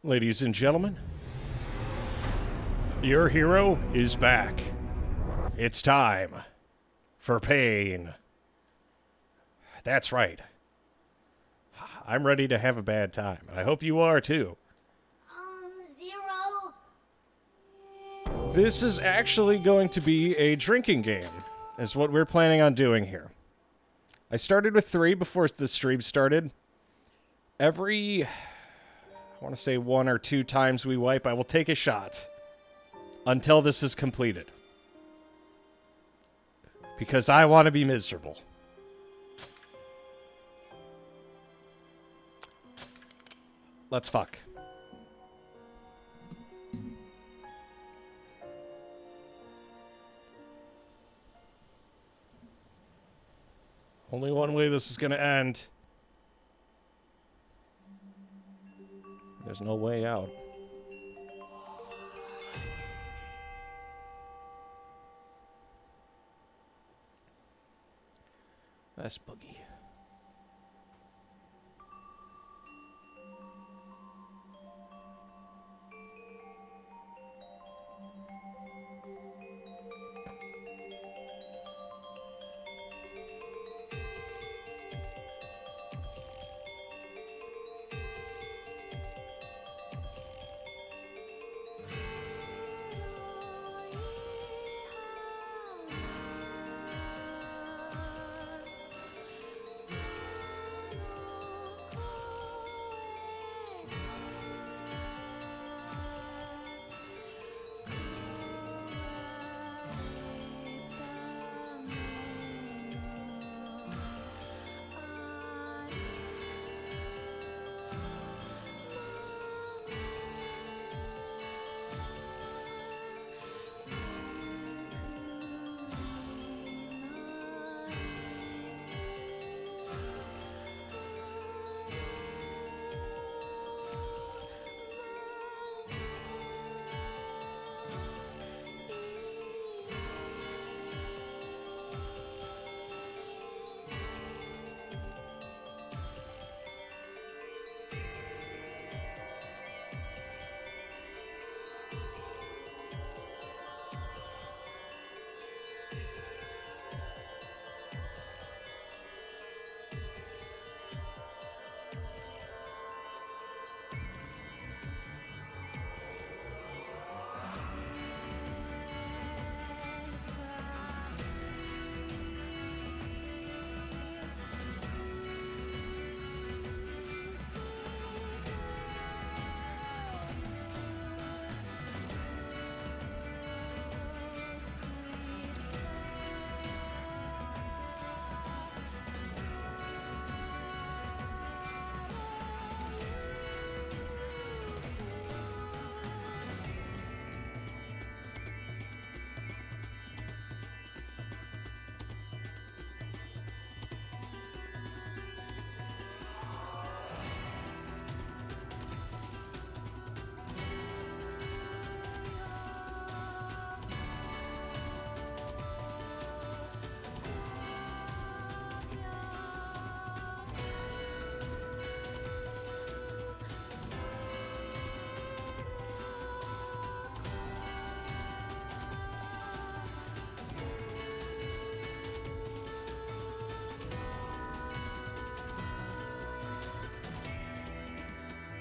Ladies and gentlemen, your hero is back. It's time for pain. That's right. I'm ready to have a bad time. I hope you are too. Zero. This is actually going to be a drinking game, is what we're planning on doing here. I started with 3 before the stream started. Every, I want to say 1 or 2 times we wipe, I will take a shot until this is completed. Because I want to be miserable. Let's fuck. Only one way this is going to end. There's no way out. That's boogie.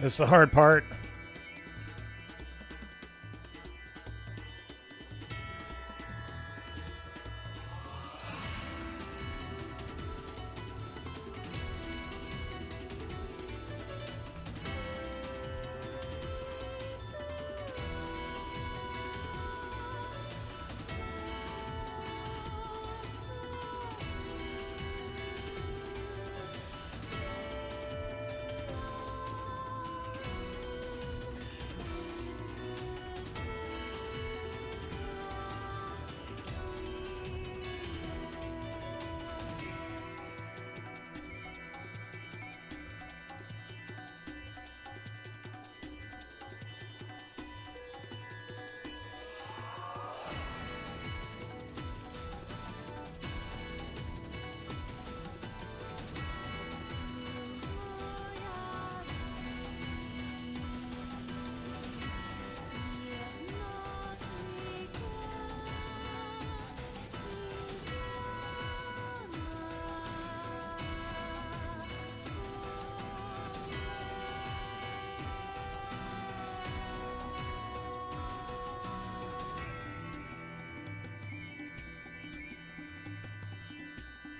This is the hard part.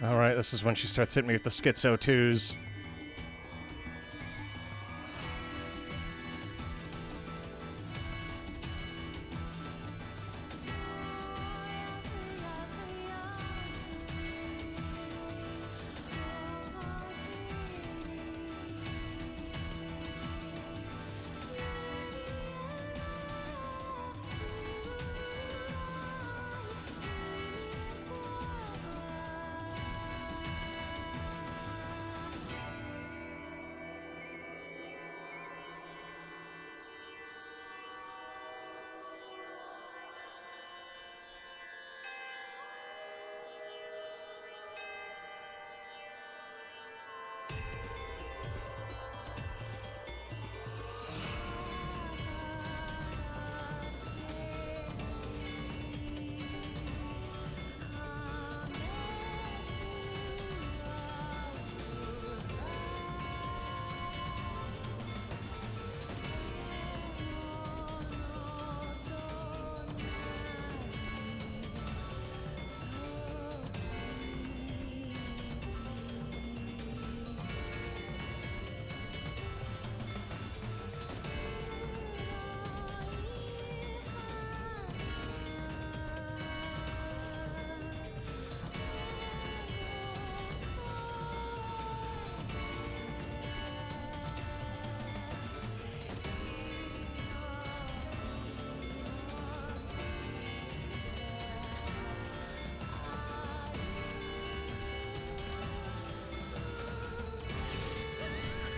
Alright, this is when she starts hitting me with the schizo 2s.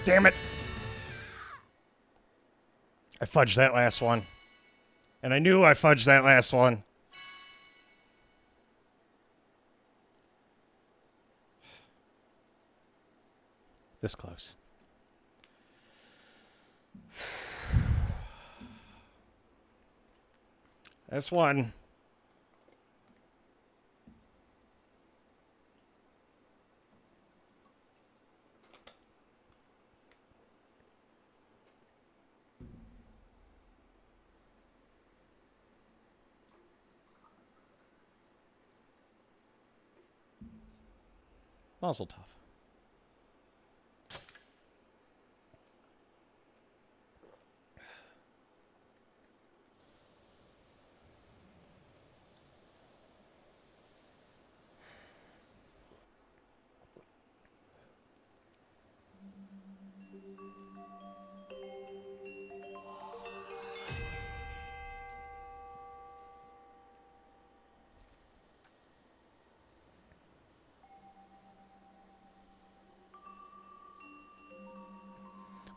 Damn it! I fudged that last one. And I knew I fudged that last one. This close. That's one. Mazel tov.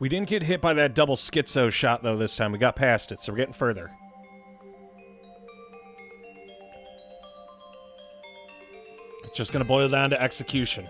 We didn't get hit by that double schizo shot, though, this time. We got past it, so we're getting further. It's just going to boil down to execution.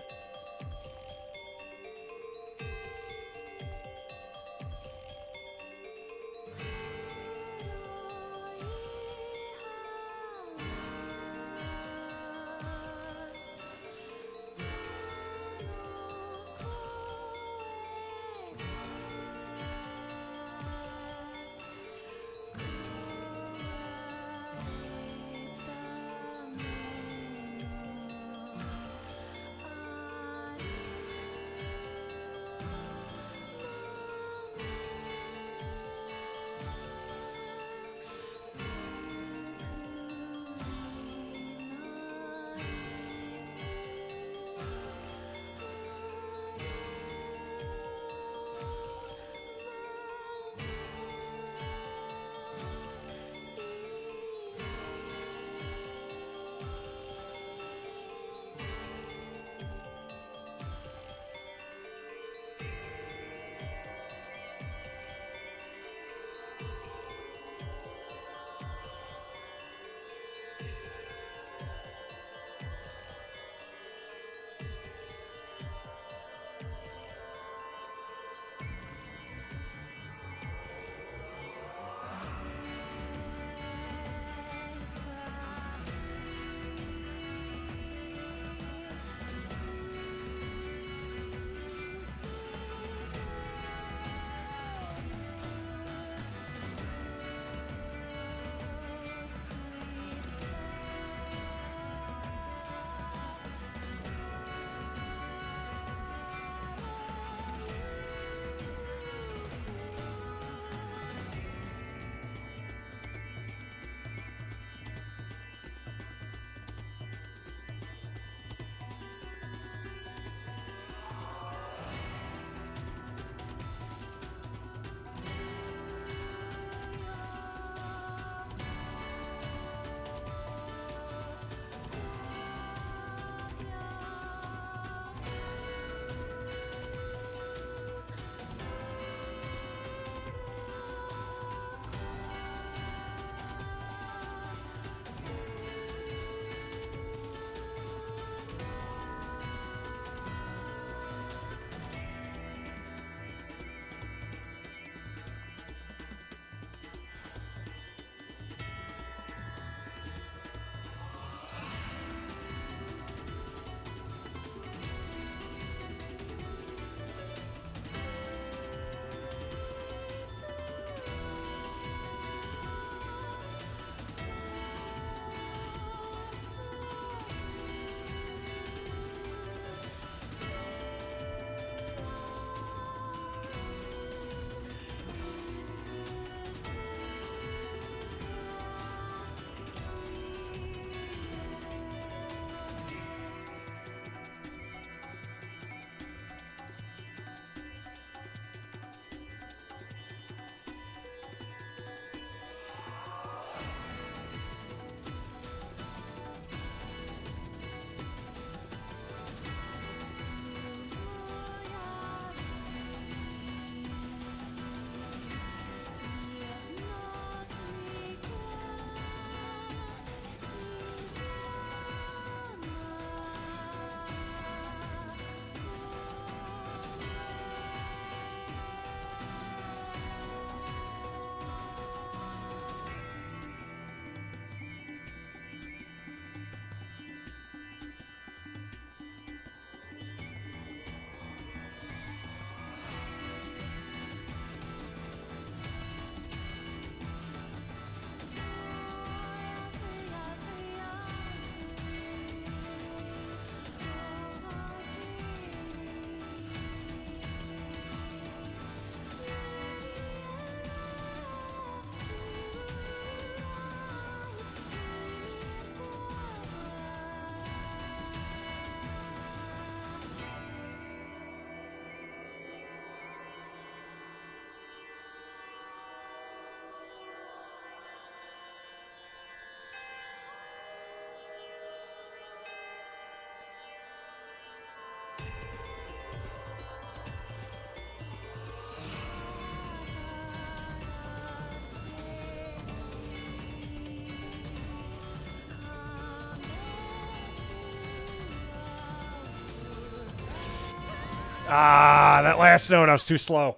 Ah, that last note, I was too slow.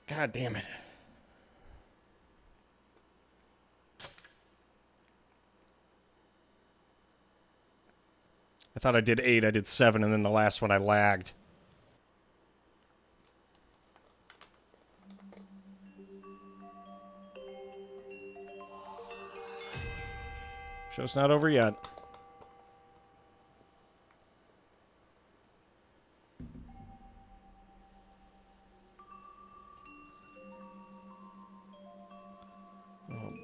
God damn it. I thought I did 8, I did 7, and then the last one I lagged. Show's not over yet. Oh boy.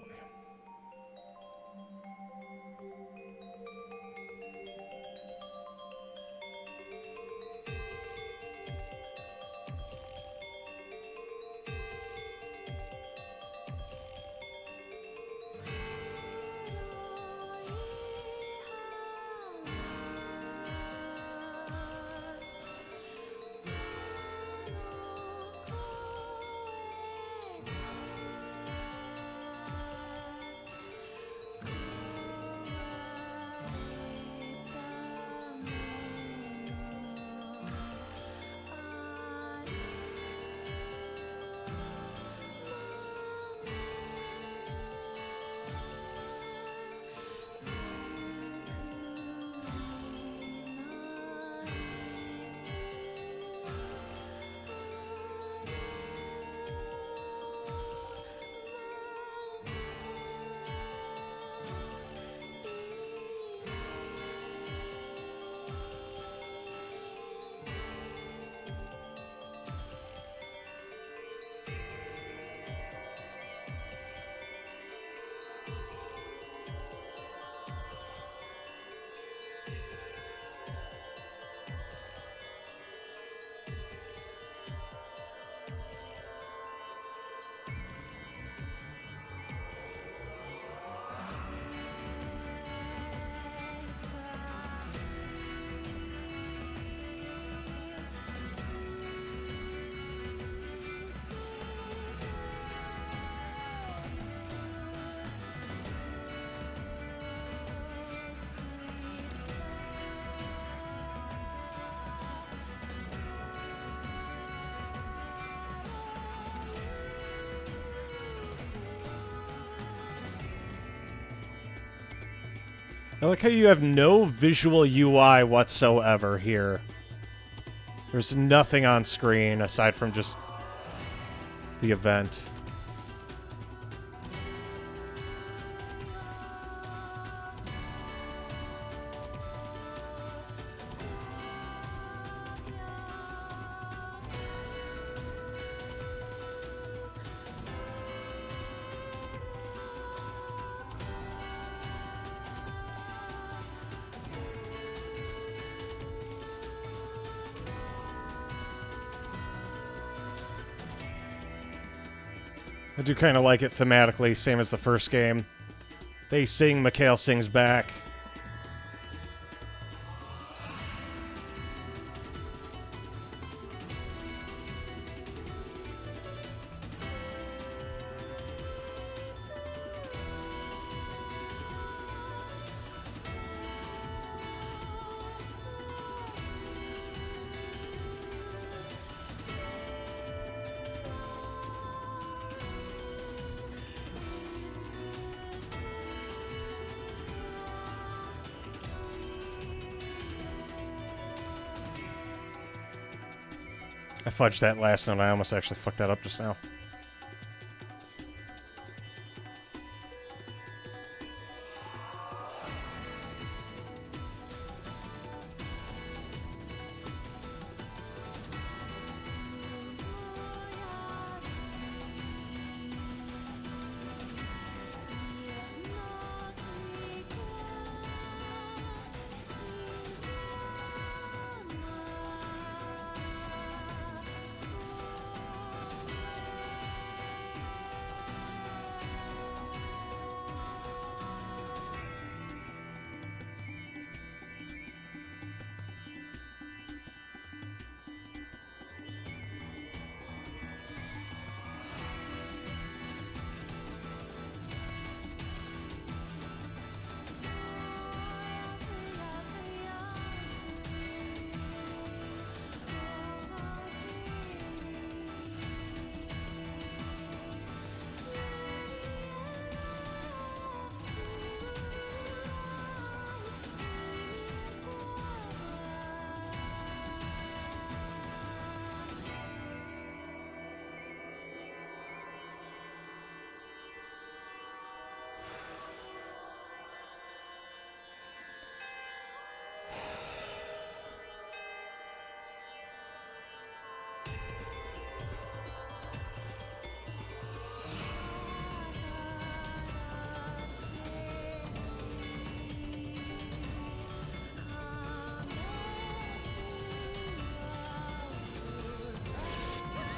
I like how you have no visual UI whatsoever here. There's nothing on screen aside from just the event. I do kind of like it thematically, same as the first game. They sing, Mikhail sings back. I fudged that last note. I almost actually fucked that up just now.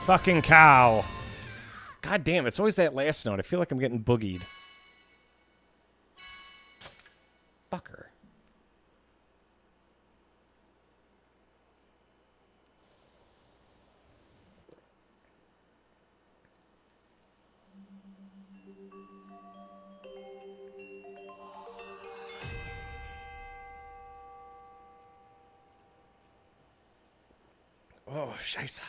fucking cow. God damn, it's always that last note. I feel like I'm getting boogied. Fucker. Oh, scheiße.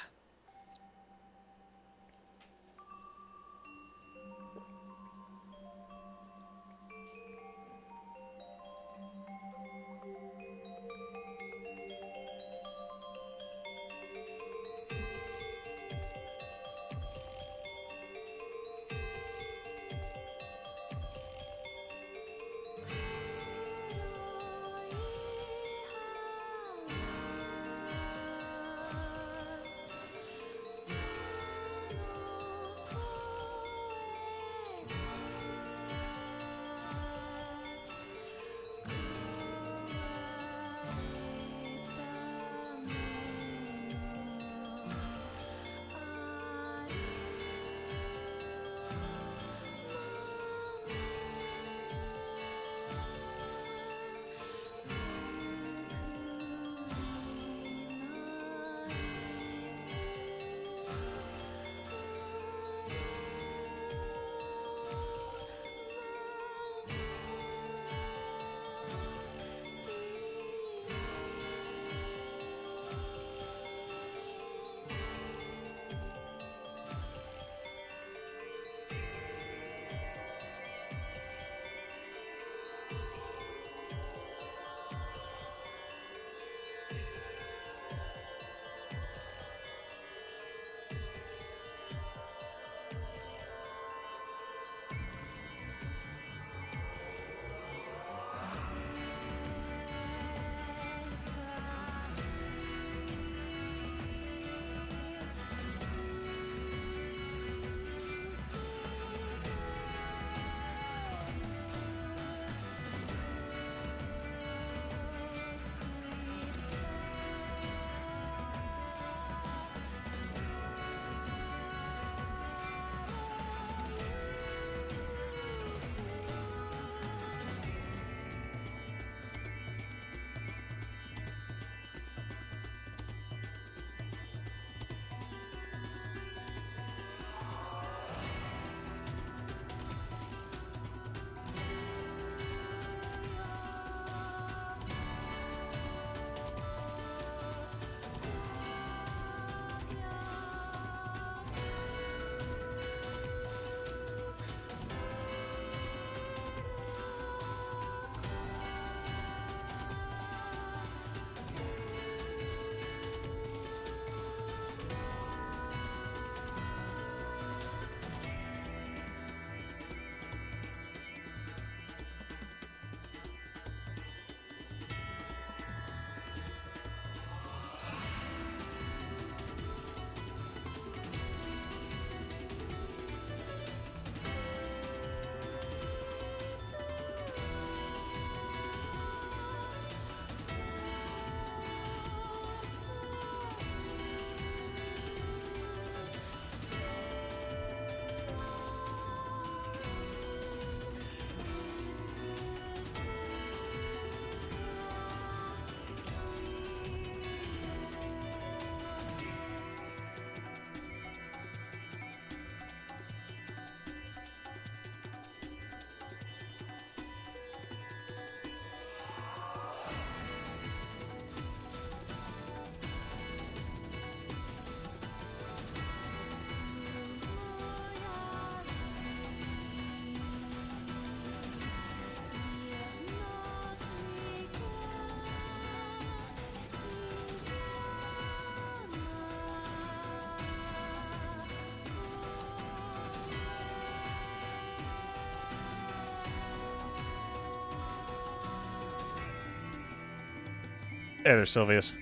Hey there, Sylvius.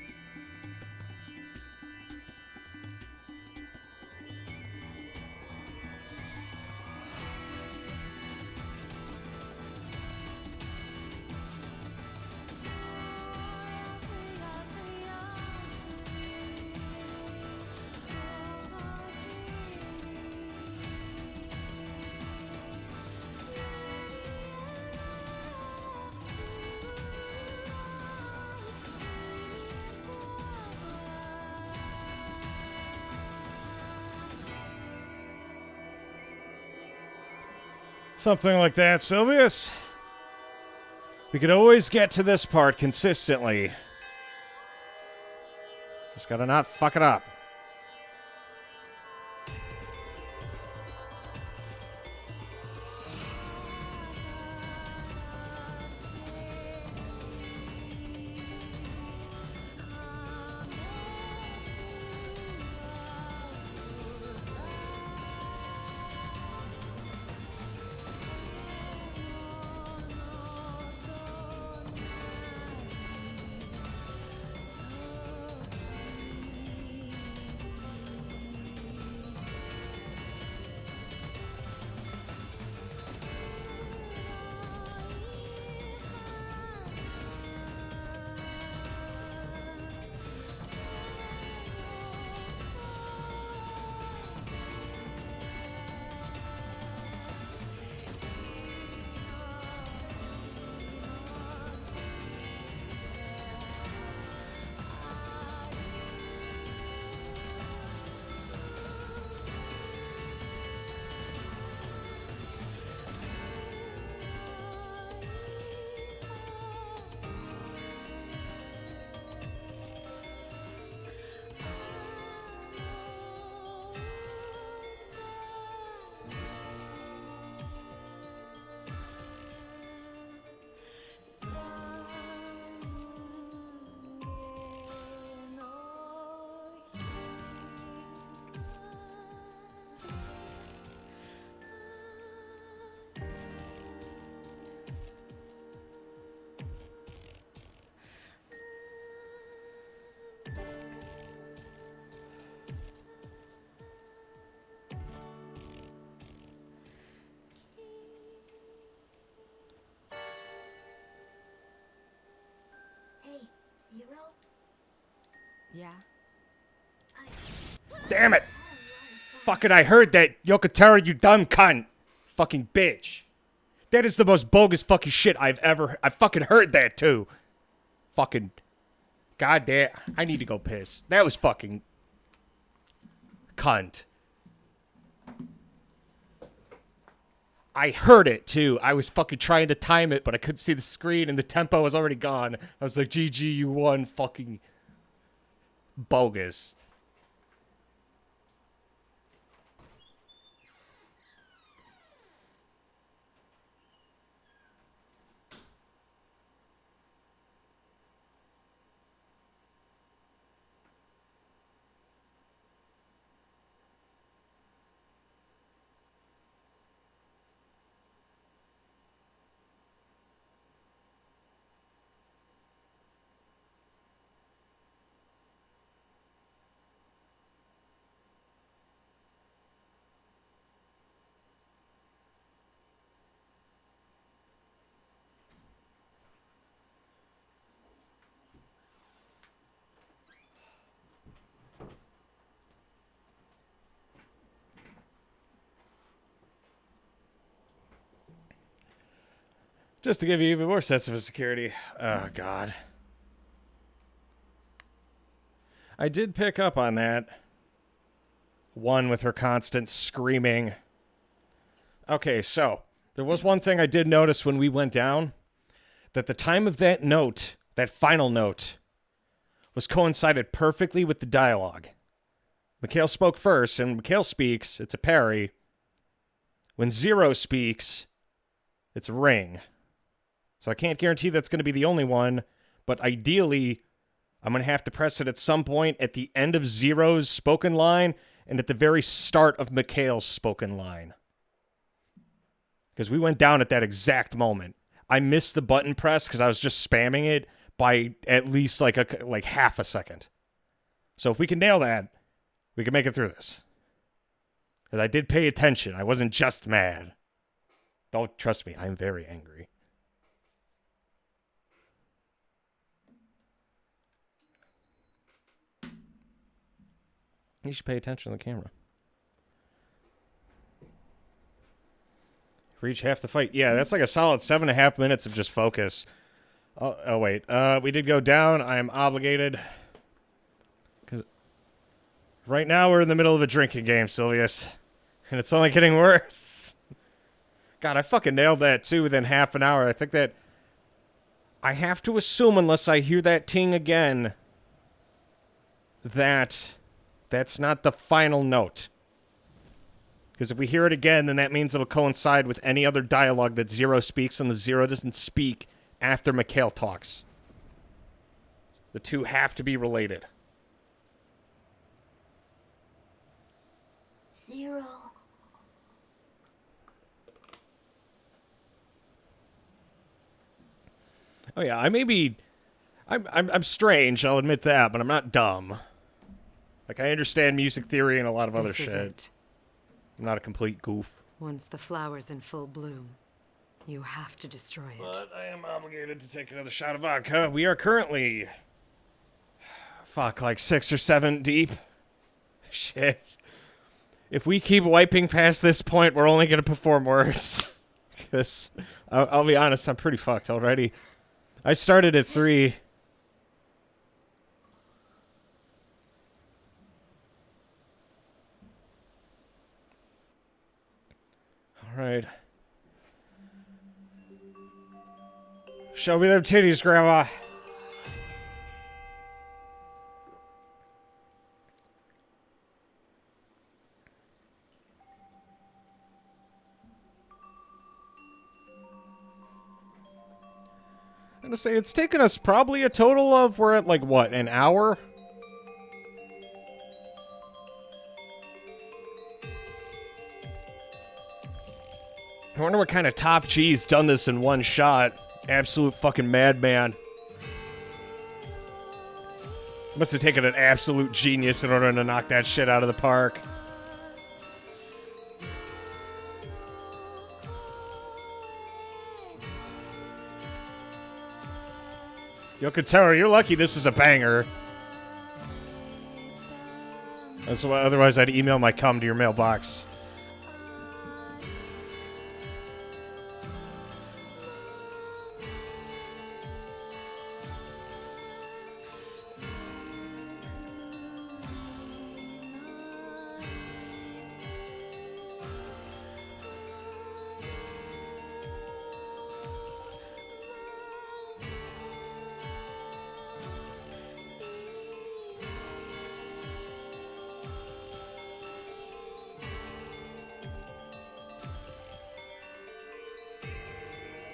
Something like that, Sylvius. We could always get to this part consistently. Just gotta not fuck it up. Yeah. Damn it! Fucking, I heard that. Yokotaro, you dumb cunt. Fucking bitch. That is the most bogus fucking shit I fucking heard that too. Fucking. Goddamn. I need to go piss. That was fucking. Cunt. I heard it too. I was fucking trying to time it, but I couldn't see the screen and the tempo was already gone. I was like, GG, you won. Fucking. Bogus. Just to give you even more sense of security. Oh, God. I did pick up on that. One with her constant screaming. Okay, so there was one thing I did notice when we went down. That the time of that note, that final note, was coincided perfectly with the dialogue. Mikhail spoke first, and Mikhail speaks, it's a parry. When Zero speaks, it's a ring. So I can't guarantee that's going to be the only one, but ideally, I'm going to have to press it at some point at the end of Zero's spoken line and at the very start of Mikhail's spoken line. Because we went down at that exact moment. I missed the button press because I was just spamming it by at least like half a second. So if we can nail that, we can make it through this. Because I did pay attention. I wasn't just mad. Don't trust me. I'm very angry. You should pay attention to the camera. Reach half the fight. Yeah, that's like a solid 7.5 minutes of just focus. Oh wait. We did go down. I am obligated. Because right now we're in the middle of a drinking game, Sylvius. And it's only getting worse. God, I fucking nailed that too within half an hour. I think that I have to assume, unless I hear that ting again, that that's not the final note. Because if we hear it again, then that means it'll coincide with any other dialogue that Zero speaks, and the Zero doesn't speak after Mikhail talks. The two have to be related. Zero. Oh yeah, I may be... I'm strange, I'll admit that, but I'm not dumb. Like, I understand music theory and a lot of other This is shit. it. I'm not a complete goof. Once the flower's in full bloom, you have to destroy it. But I am obligated to take another shot of vodka. We are currently... Fuck, like 6 or 7 deep. Shit. If we keep wiping past this point, we're only gonna perform worse. Because, I'll be honest, I'm pretty fucked already. I started at 3. Alright. Show me them titties, Grandma. I'm gonna say it's taken us probably a total of, we're at like what, an hour? I wonder what kind of top G's done this in one shot. Absolute fucking madman. Must have taken an absolute genius in order to knock that shit out of the park. Yokotaro, you're lucky this is a banger. That's why, otherwise I'd email my cum to your mailbox.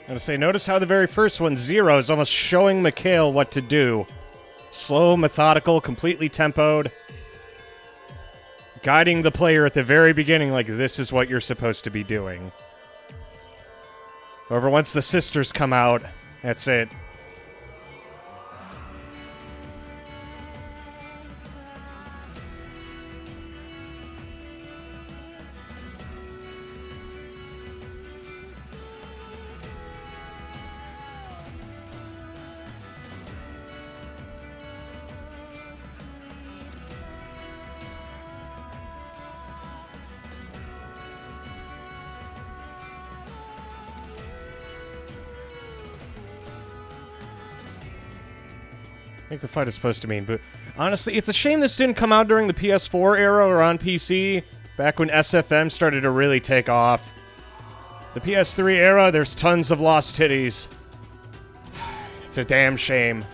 I'm gonna say, notice how the very first one, Zero, is almost showing Mikhail what to do. Slow, methodical, completely tempoed. Guiding the player at the very beginning, like, this is what you're supposed to be doing. However, once the sisters come out, that's it. I think the fight is supposed to mean, but honestly, it's a shame this didn't come out during the PS4 era or on PC, back when SFM started to really take off. The PS3 era, there's tons of lost titties. It's a damn shame.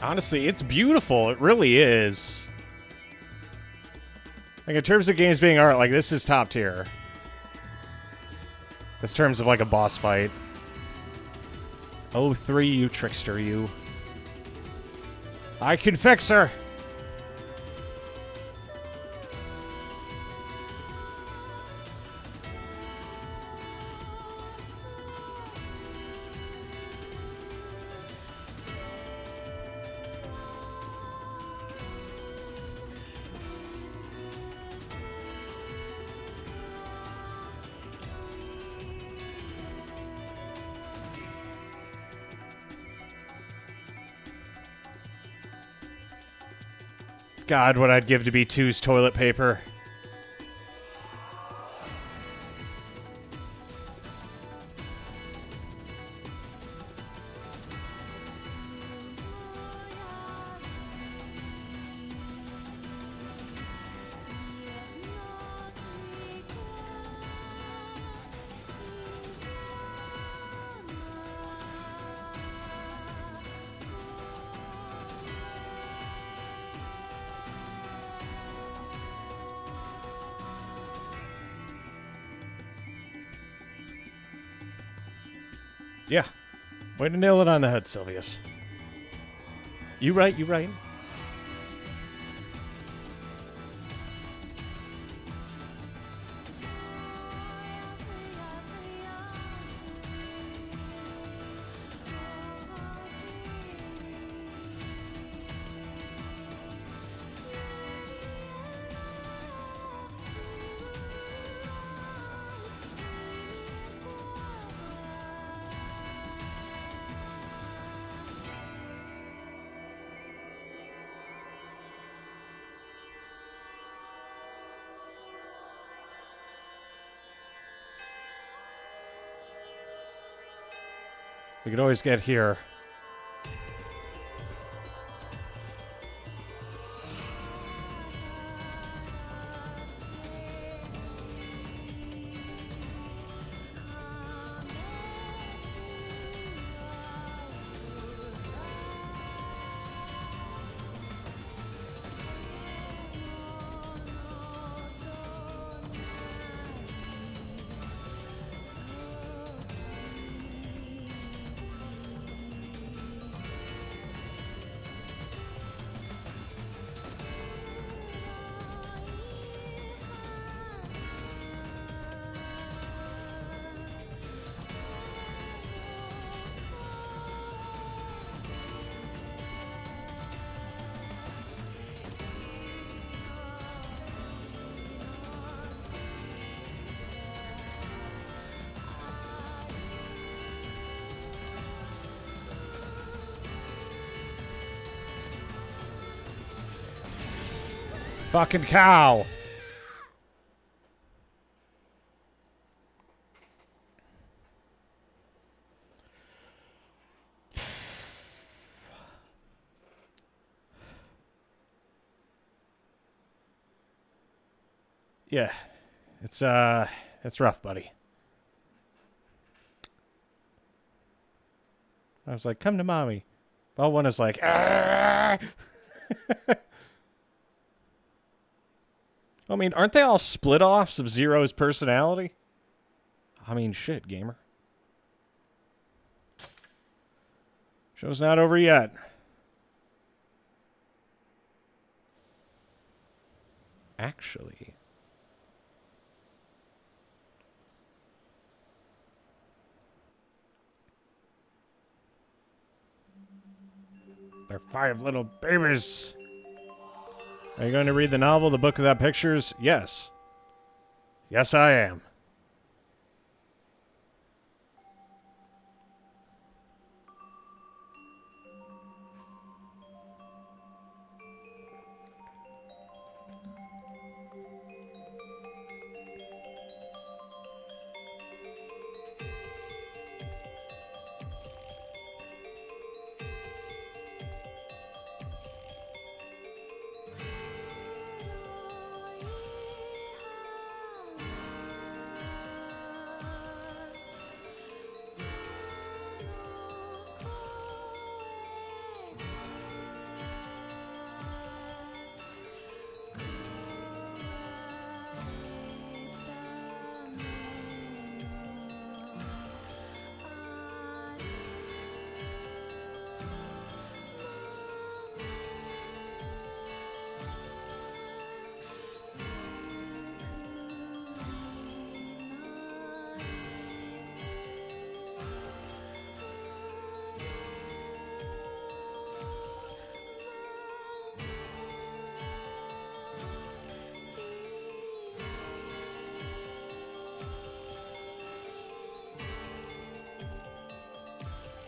Honestly, it's beautiful. It really is. Like, in terms of games being art, like, this is top tier. In terms of, like, a boss fight. Oh, 3, you trickster, you. I can fix her! God, what I'd give to be two's toilet paper. Yeah. Way to nail it on the head, Sylvius. You right, you right. We could always get here. Fucking cow. Yeah. It's rough, buddy. I was like, come to mommy. Well, one is like, ah! I mean, aren't they all split-offs of Zero's personality? I mean, shit, gamer. Show's not over yet. Actually. They're 5 little babies. Are you going to read the novel, The Book Without Pictures? Yes. Yes, I am.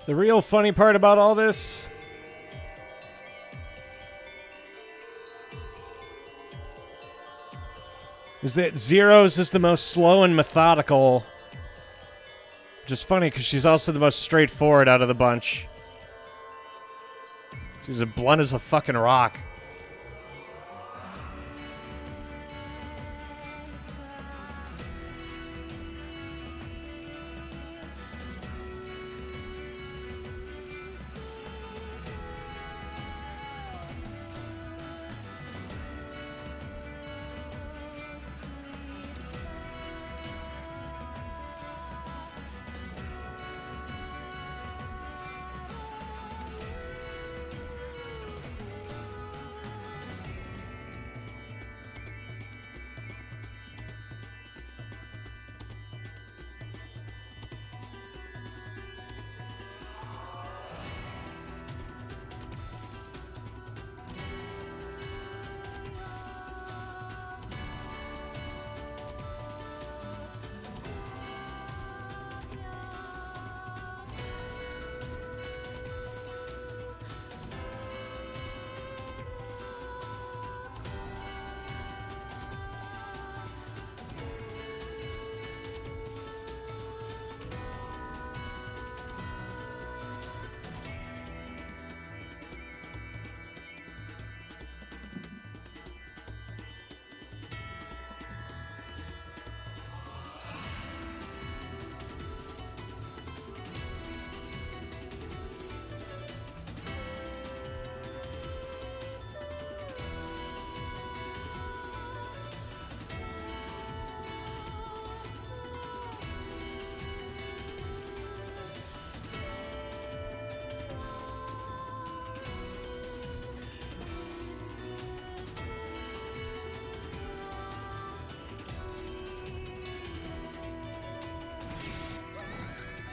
The real funny part about all this is that Zero's is the most slow and methodical. Which is funny because she's also the most straightforward out of the bunch. She's as blunt as a fucking rock.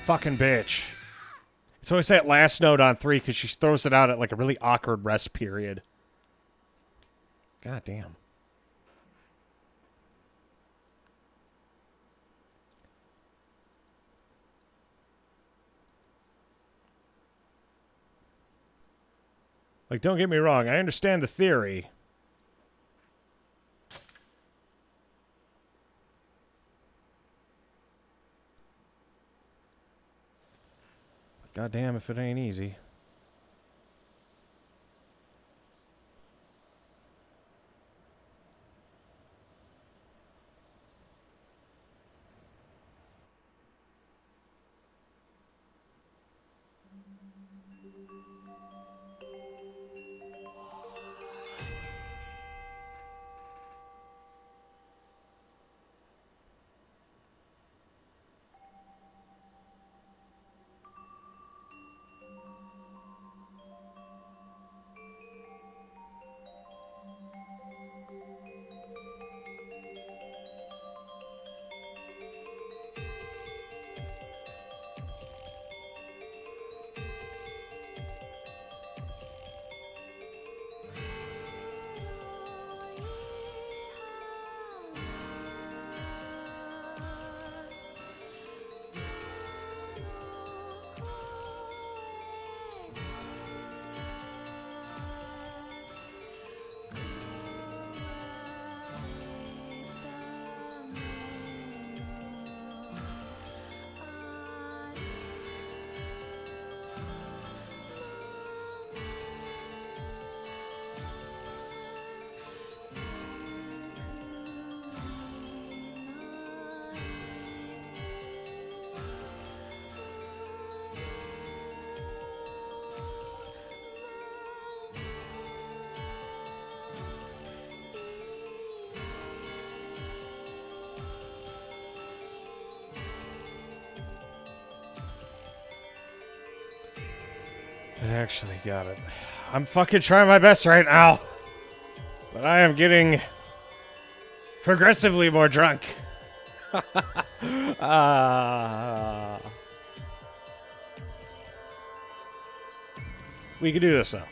Fucking bitch. It's always that last note on 3 because she throws it out at like a really awkward rest period. God damn. Like, don't get me wrong, I understand the theory. God damn if it ain't easy. It actually got it. I'm fucking trying my best right now. But I am getting progressively more drunk. We can do this though.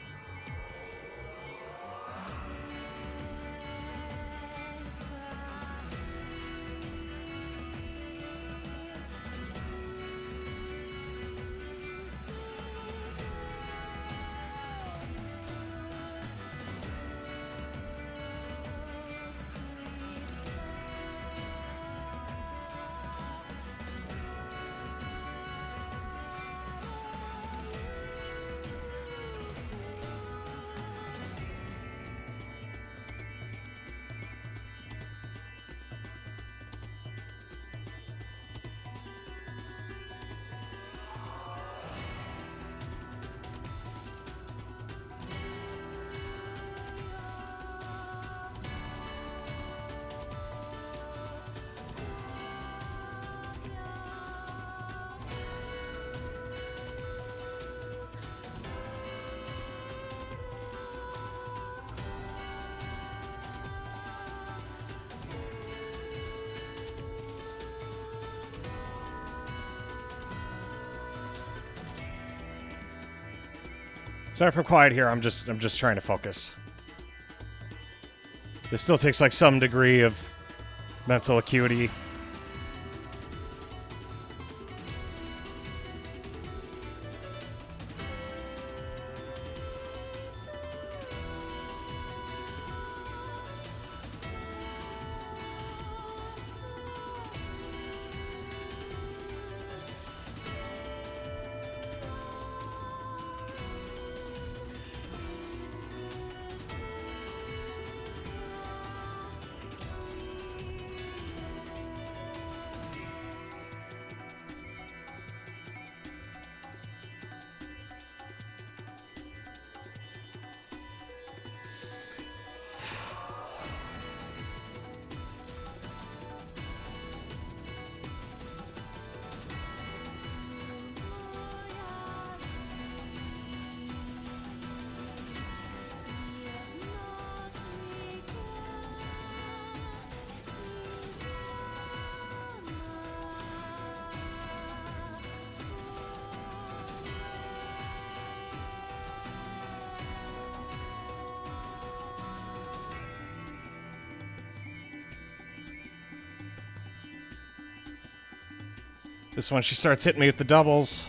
Sorry if I'm quiet here. I'm just trying to focus. This still takes like some degree of mental acuity. This one, she starts hitting me with the doubles.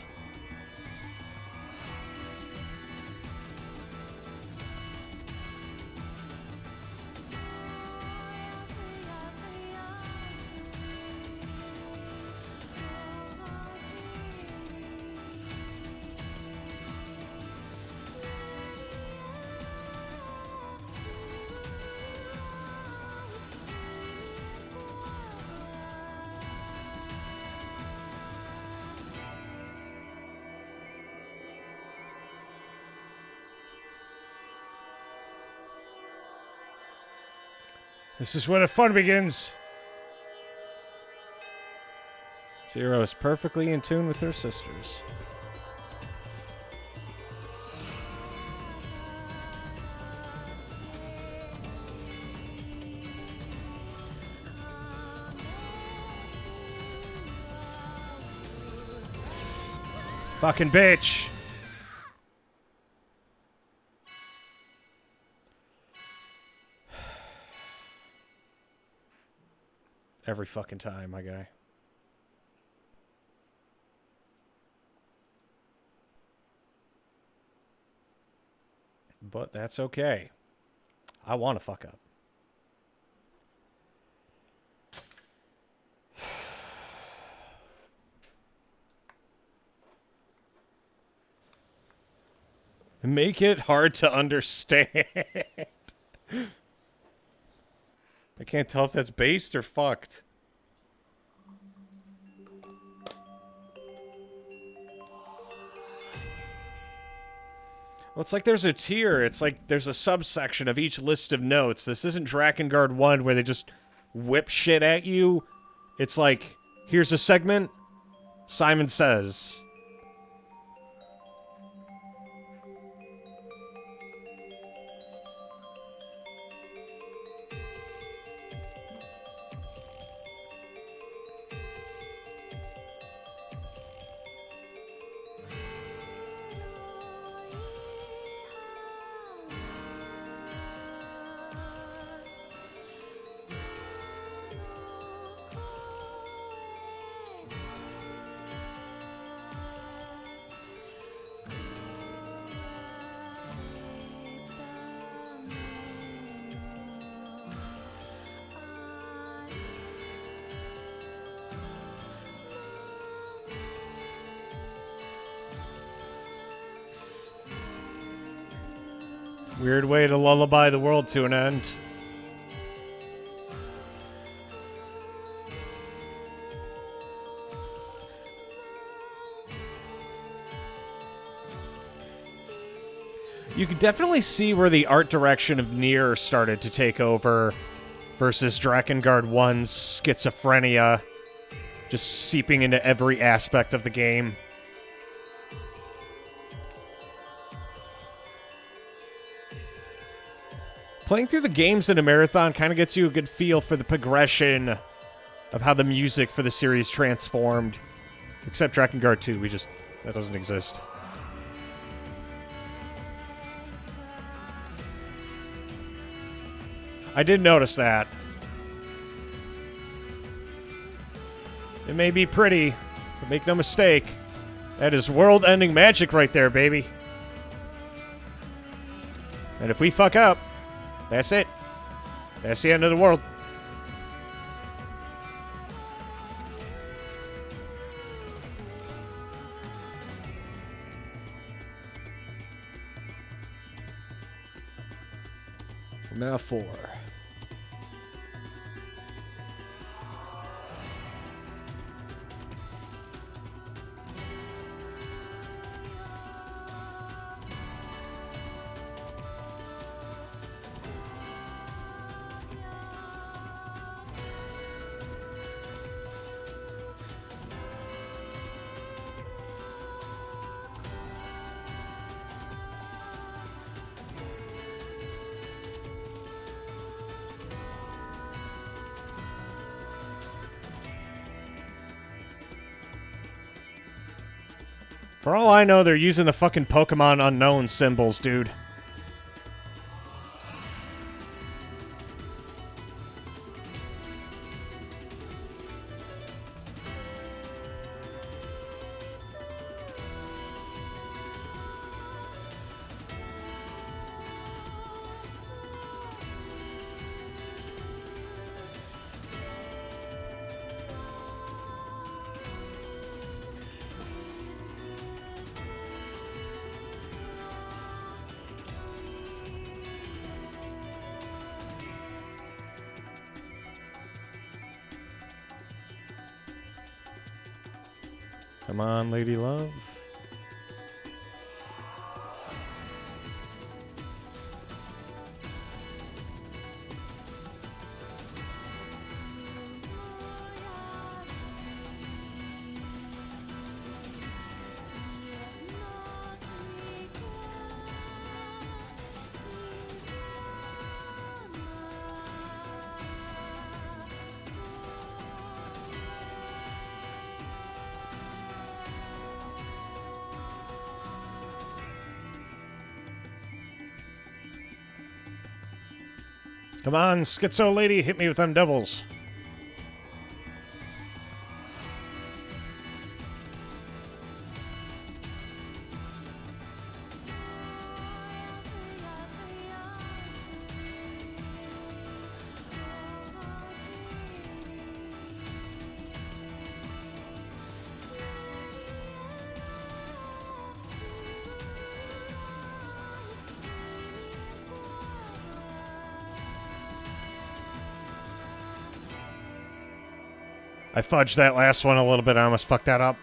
This is where the fun begins. Zero is perfectly in tune with her sisters. Fucking bitch. Every fucking time, my guy. But that's okay. I want to fuck up. Make it hard to understand. I can't tell if that's based or fucked. Well, it's like there's a tier. It's like there's a subsection of each list of notes. This isn't Drakengard 1 where they just whip shit at you. It's like, here's a segment. Simon Says. Weird way to lullaby the world to an end. You can definitely see where the art direction of Nier started to take over versus Drakengard 1's schizophrenia just seeping into every aspect of the game. Playing through the games in a marathon kind of gets you a good feel for the progression of how the music for the series transformed. Except Drakengard 2, that doesn't exist. I did notice that. It may be pretty, but make no mistake, that is world-ending magic right there, baby. And if we fuck up, that's it. That's the end of the world. Now 4. For all I know, they're using the fucking Pokemon Unknown symbols, dude. Come on, Lady Love. Come on, Schizo Lady, hit me with them devils. I fudged that last one a little bit. I almost fucked that up.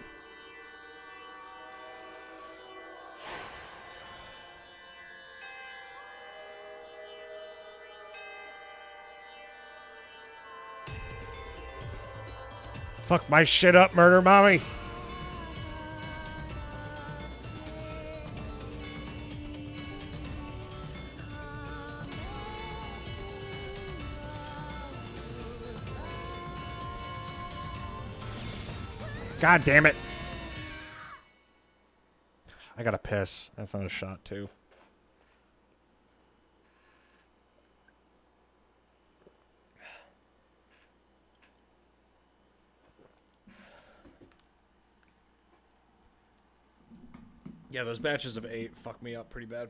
Fuck my shit up, Murder Mommy. God damn it. I gotta piss. That's not a shot, too. Yeah, those batches of 8 fuck me up pretty bad.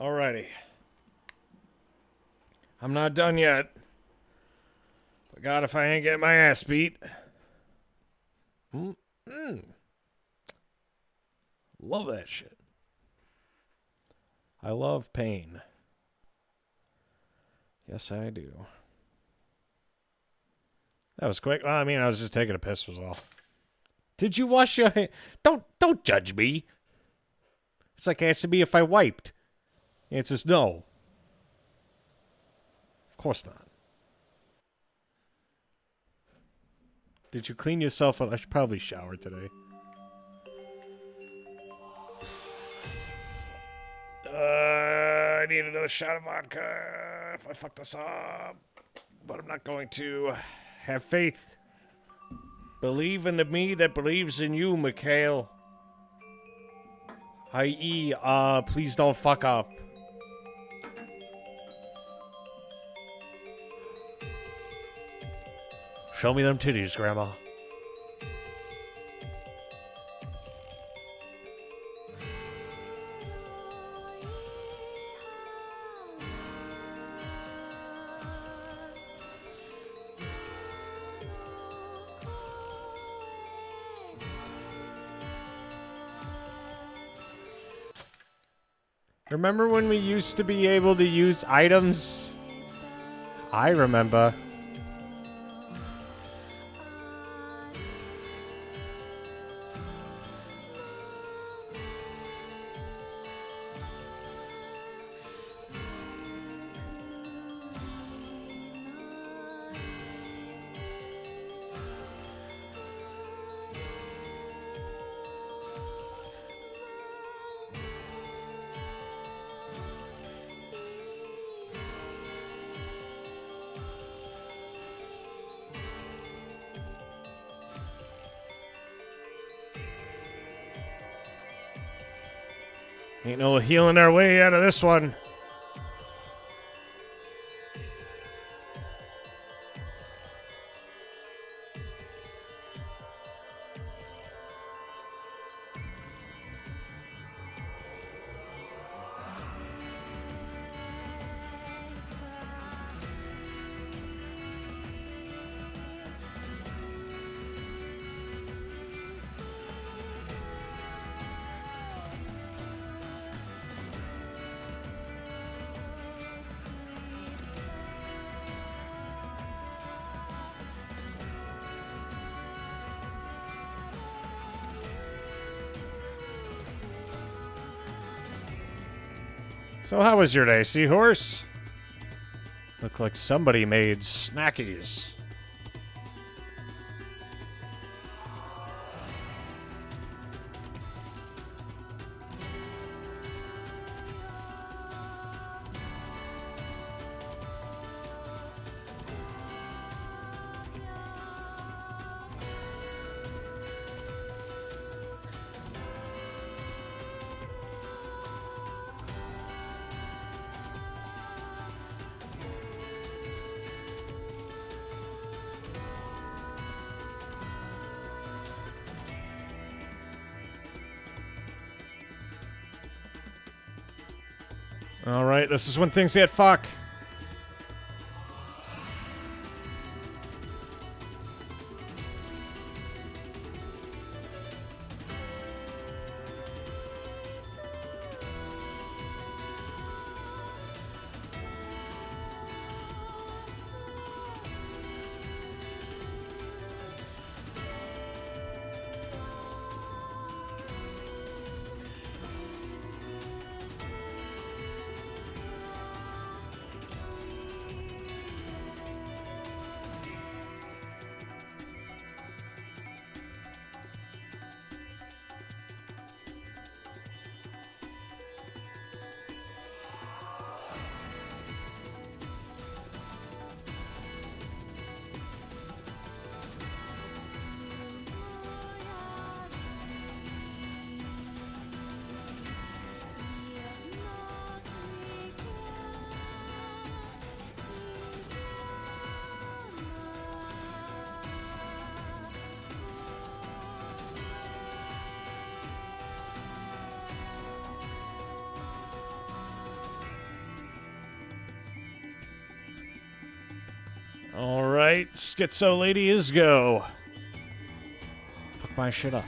Alrighty. I'm not done yet. God, if I ain't getting my ass beat. Love that shit. I love pain. Yes, I do. That was quick. Well, I mean, I was just taking a piss was all. Did you wash your hands? Don't judge me. It's like asking me if I wiped. The answer's no. Of course not. Did you clean yourself up? I should probably shower today. I need another shot of vodka if I fuck this up. But I'm not going to. Have faith. Believe in the me that believes in you, Mikhail. I.e., please don't fuck up. Show me them titties, Grandma. Remember when we used to be able to use items? I remember. Ain't no healing our way out of this one. So how was your day, Seahorse? Looked like somebody made snackies. Alright, this is when things get fuck. Alright, Schizo Lady is go. Fuck my shit up.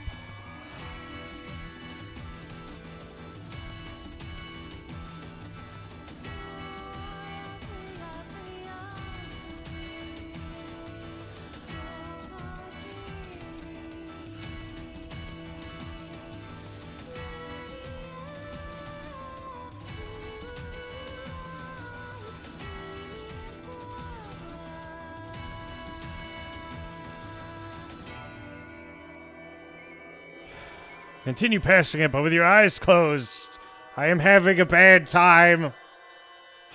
Continue passing it, but with your eyes closed. I am having a bad time.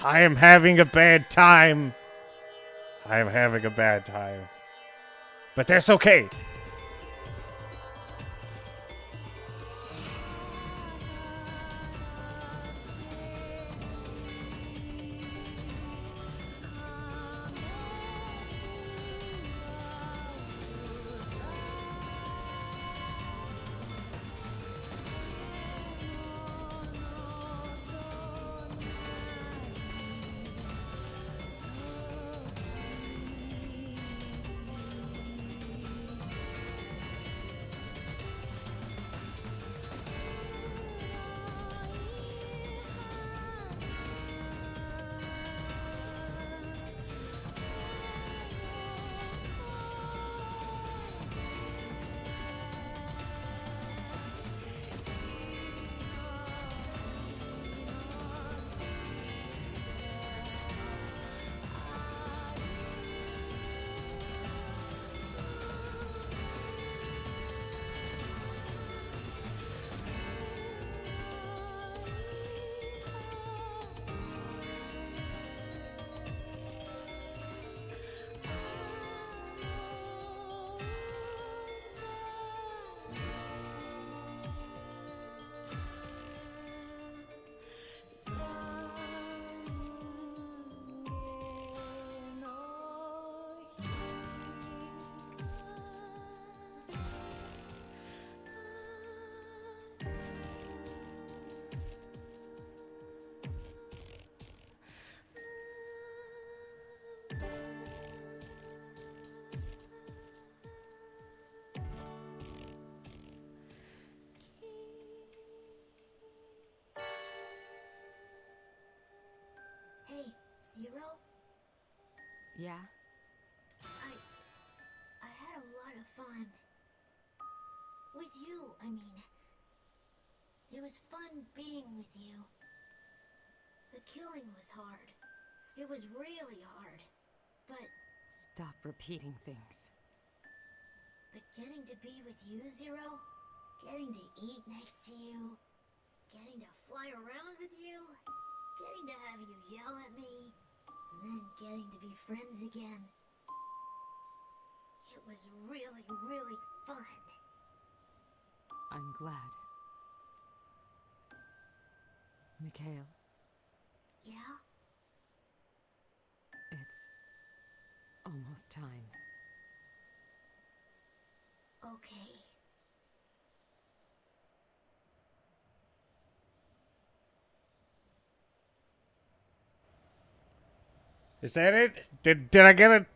I am having a bad time. I am having a bad time. But that's okay. Zero? Yeah? I had a lot of fun. With you, I mean. It was fun being with you. The killing was hard. It was really hard. But Stop repeating things. getting to be with you, Zero, getting to eat next to you, getting to fly around with you, getting to have you yell at me, and then getting to be friends again. It was really, really fun. I'm glad. Mikhail, Yeah? it's almost time. Okay. Is that it? Did I get it?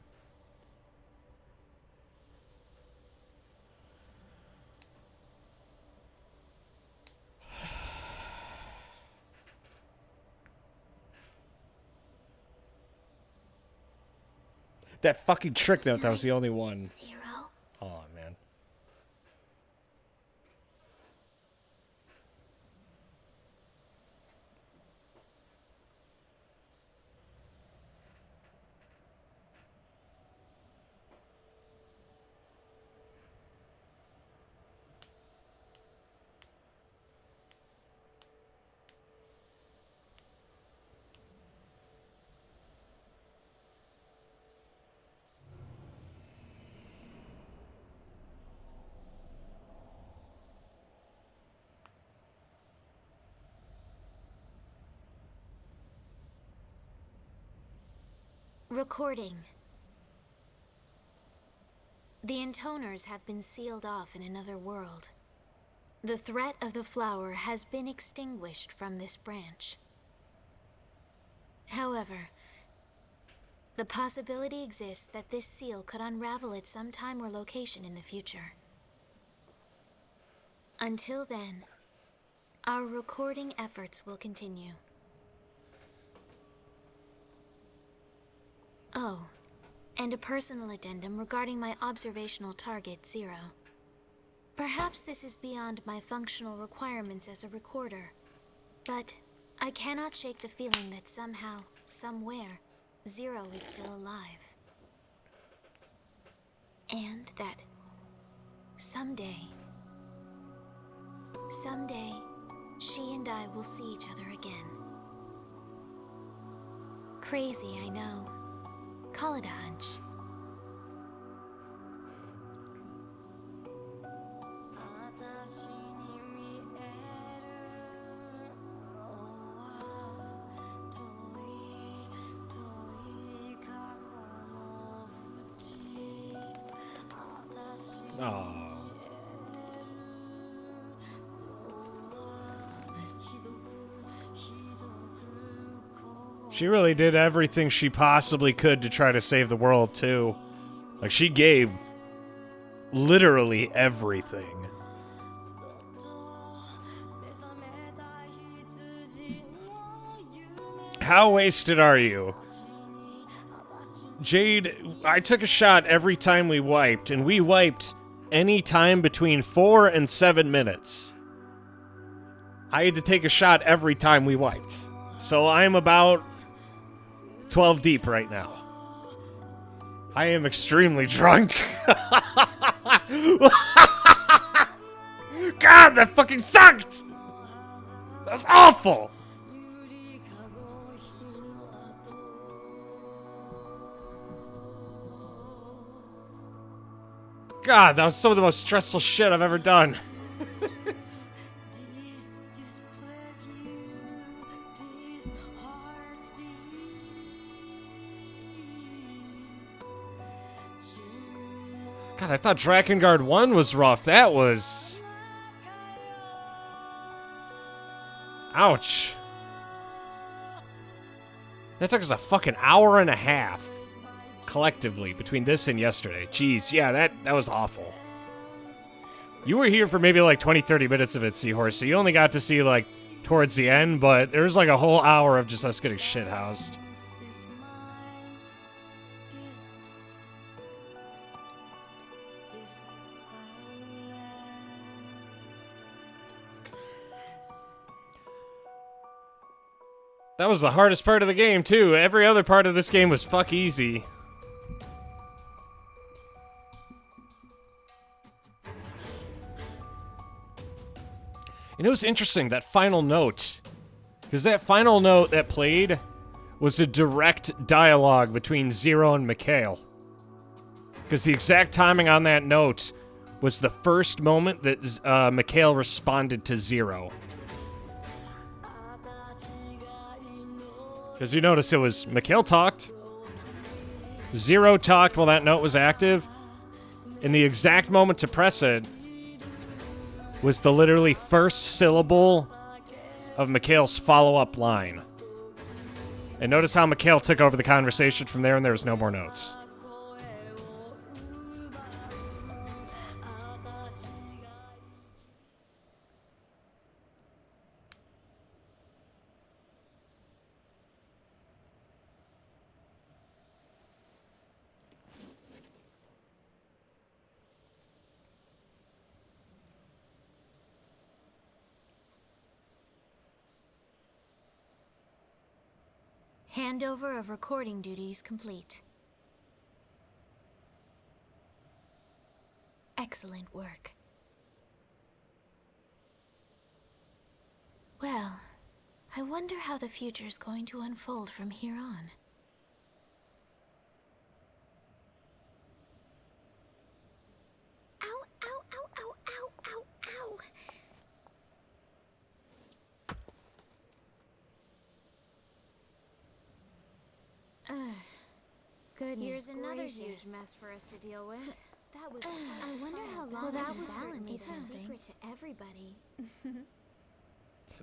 That fucking trick note, that was the only one. Zero? Oh, man. Recording. The intoners have been sealed off in another world. The threat of the flower has been extinguished from this branch. However, The possibility exists that this seal could unravel at some time or location in the future. Until then, our recording efforts will continue. Oh, and a personal addendum regarding my observational target, Zero. Perhaps this is beyond my functional requirements as a recorder, but I cannot shake the feeling that somehow, somewhere, Zero is still alive. And that someday, she and I will see each other again. Crazy, I know. Call it a hunch. Oh. She really did everything she possibly could to try to save the world, too. Like, she gave literally everything. How wasted are you? Jade, I took a shot every time we wiped, and we wiped any time between 4 and 7 minutes. I had to take a shot every time we wiped. So I'm about 12 deep right now. I am extremely drunk. God, that fucking sucked! That was awful! God, that was some of the most stressful shit I've ever done. God, I thought Drakengard 1 was rough. That was... Ouch. That took us a fucking hour and a half. Collectively, between this and yesterday. Jeez, yeah, that was awful. You were here for maybe like 20-30 minutes of it, Seahorse, so you only got to see like towards the end, but there was like a whole hour of just us getting shithoused. That was the hardest part of the game, too. Every other part of this game was fuck easy. And it was interesting, that final note. Because that final note that played was a direct dialogue between Zero and Mikhail. Because the exact timing on that note was the first moment that Mikhail responded to Zero. Because you notice it was Mikhail talked, Zero talked while that note was active, and the exact moment to press it was the literally first syllable of Mikhail's follow-up line. And notice how Mikhail took over the conversation from there and there was no more notes. Handover of recording duties complete. Excellent work. Well, I wonder how the future's going to unfold from here on. Ow, ow, ow, ow, ow, ow, ow. Goodness Here's another gracious. huge mess for us to deal with. That was. I wonder how long Well, that I can was balance certainly this something. secret to everybody.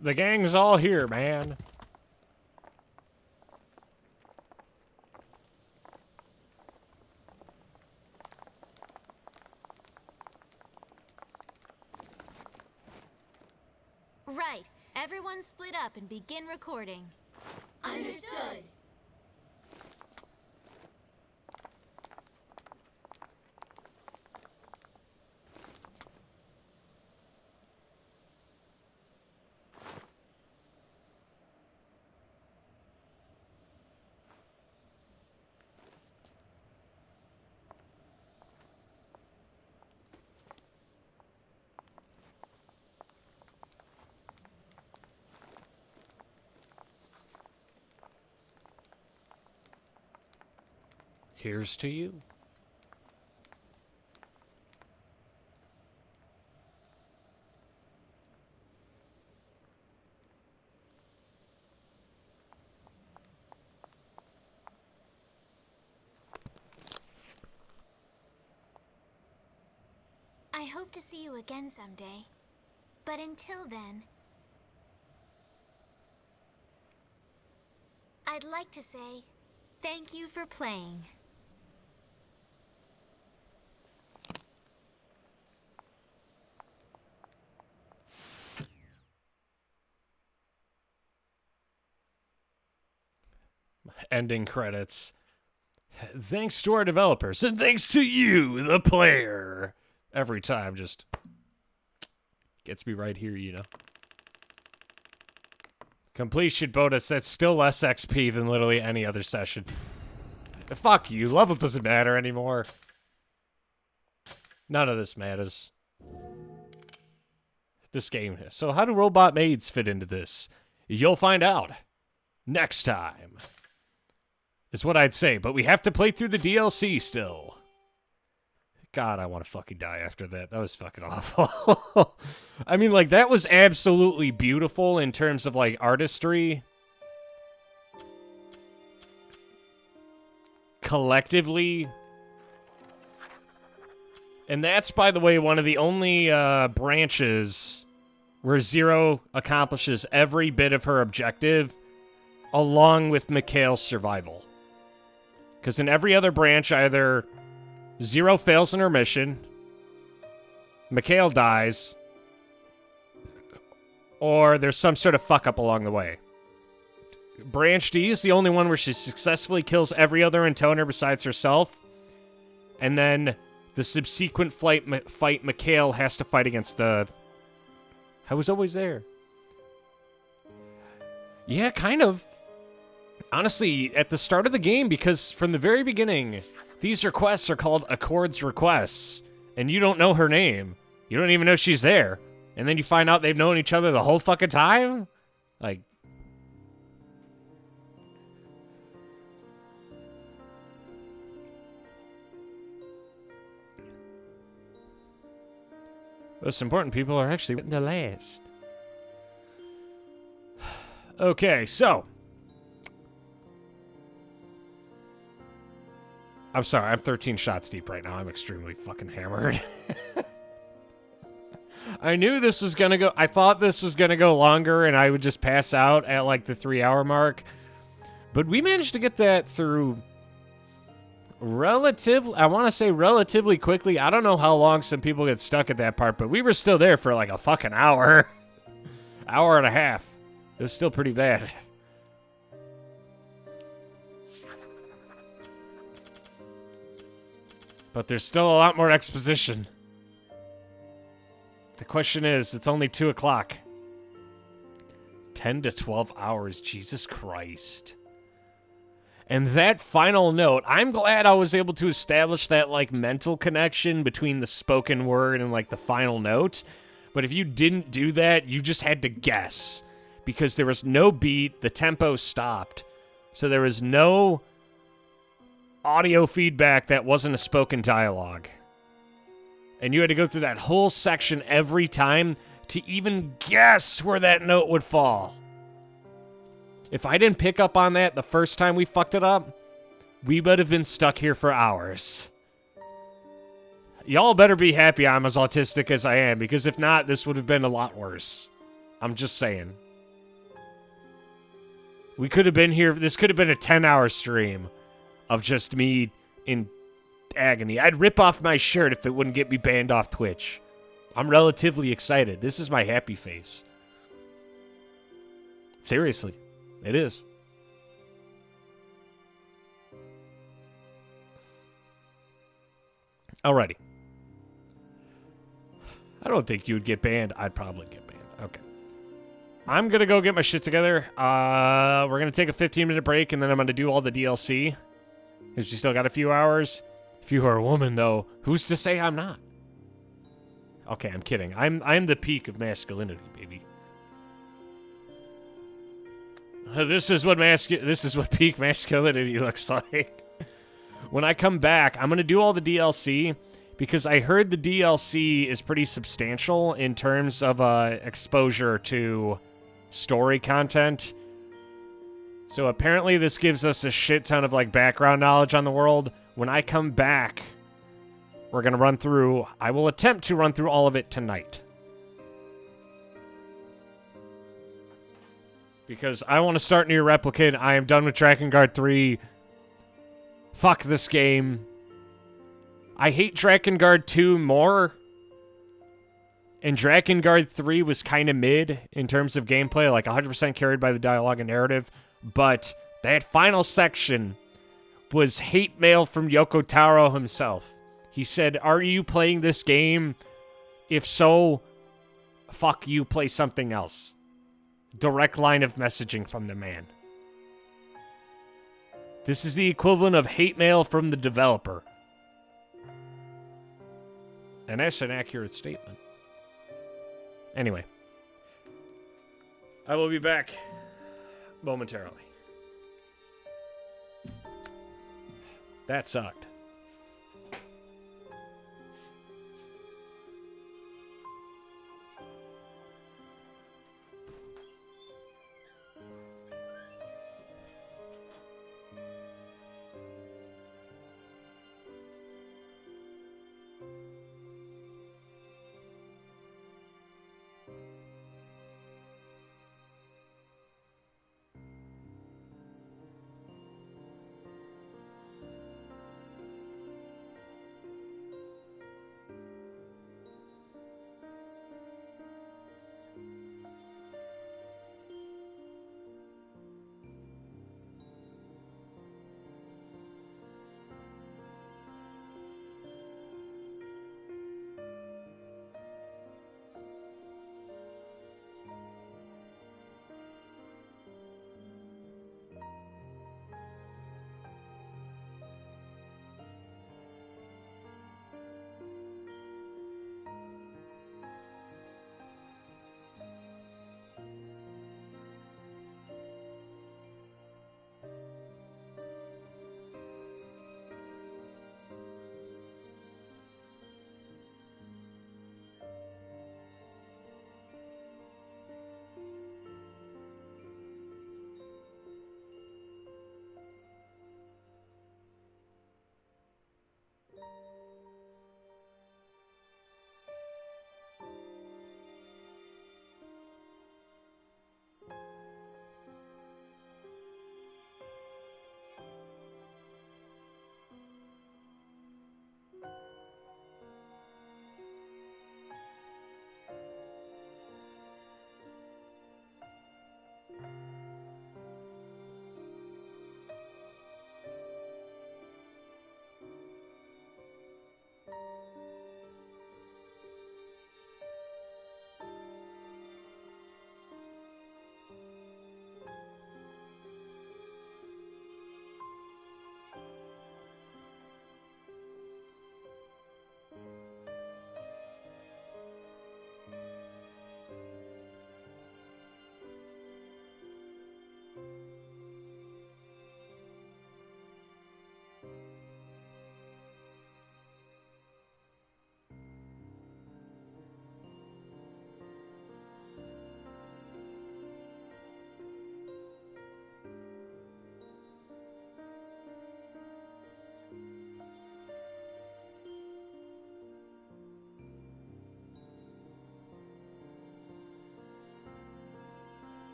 The gang's all here, man. Right. Everyone split up and begin recording. Understood. Here's to you. I hope to see you again someday. But until then, I'd like to say thank you for playing. Ending credits. Thanks to our developers, and thanks to you, the player. Every time just gets me right here, you know. Completion bonus, that's still less XP than literally any other session. Fuck you, level doesn't matter anymore. None of this matters. This game. So how do robot maids fit into this? You'll find out next time. Is what I'd say, but we have to play through the DLC still. God, I want to fucking die after that. That was fucking awful. I mean, like, that was absolutely beautiful in terms of, like, artistry. Collectively. And that's, by the way, one of the only branches where Zero accomplishes every bit of her objective, along with Mikhail's survival. Because in every other branch, either Zero fails in her mission, Mikhail dies, or there's some sort of fuck-up along the way. Branch D is the only one where she successfully kills every other intoner besides herself, and then the subsequent fight Mikhail has to fight against the... I was always there. Yeah, kind of. Honestly, at the start of the game, because from the very beginning, these requests are called Accord's requests, and you don't know her name. You don't even know she's there. And then you find out they've known each other the whole fucking time? Like... Most important people are actually the last. Okay, so... I'm sorry, I'm 13 shots deep right now. I'm extremely fucking hammered. I knew this was gonna go... I thought this was gonna go longer and I would just pass out at, like, the 3-hour mark. But we managed to get that through... I want to say relatively quickly. I don't know how long some people get stuck at that part, but we were still there for, like, a fucking hour. Hour and a half. It was still pretty bad. But there's still a lot more exposition. The question is, it's only 2 o'clock. 10 to 12 hours, Jesus Christ. And that final note, I'm glad I was able to establish that, like, mental connection between the spoken word and, like, the final note. But if you didn't do that, you just had to guess. Because there was no beat, the tempo stopped. So there was no audio feedback that wasn't a spoken dialogue. And you had to go through that whole section every time to even guess where that note would fall. If I didn't pick up on that the first time we fucked it up, we would have been stuck here for hours. Y'all better be happy I'm as autistic as I am, because if not, this would have been a lot worse. I'm just saying. We could have been here, this could have been a 10-hour stream of just me in agony. I'd rip off my shirt if it wouldn't get me banned off Twitch. I'm relatively excited. This is my happy face. Seriously, it is. Alrighty. I don't think you would get banned. I'd probably get banned. Okay. I'm going to go get my shit together. We're going to take a 15-minute break, and then I'm going to do all the DLC. Because you still got a few hours. If you are a woman, though, who's to say I'm not? Okay, I'm kidding. I'm the peak of masculinity, baby. This is what peak masculinity looks like. When I come back, I'm going to do all the DLC because I heard the DLC is pretty substantial in terms of exposure to story content. So apparently this gives us a shit ton of like background knowledge on the world. When I come back, we're going to I will attempt to run through all of it tonight. Because I want to start Nier Replicant. I am done with Drakengard 3. Fuck this game. I hate Drakengard 2 more. And Drakengard 3 was kind of mid in terms of gameplay, like 100% carried by the dialogue and narrative. But that final section was hate mail from Yoko Taro himself. He said, "Are you playing this game? If so, fuck you, play something else." Direct line of messaging from the man. This is the equivalent of hate mail from the developer. And that's an accurate statement. Anyway. I will be back momentarily. That sucked.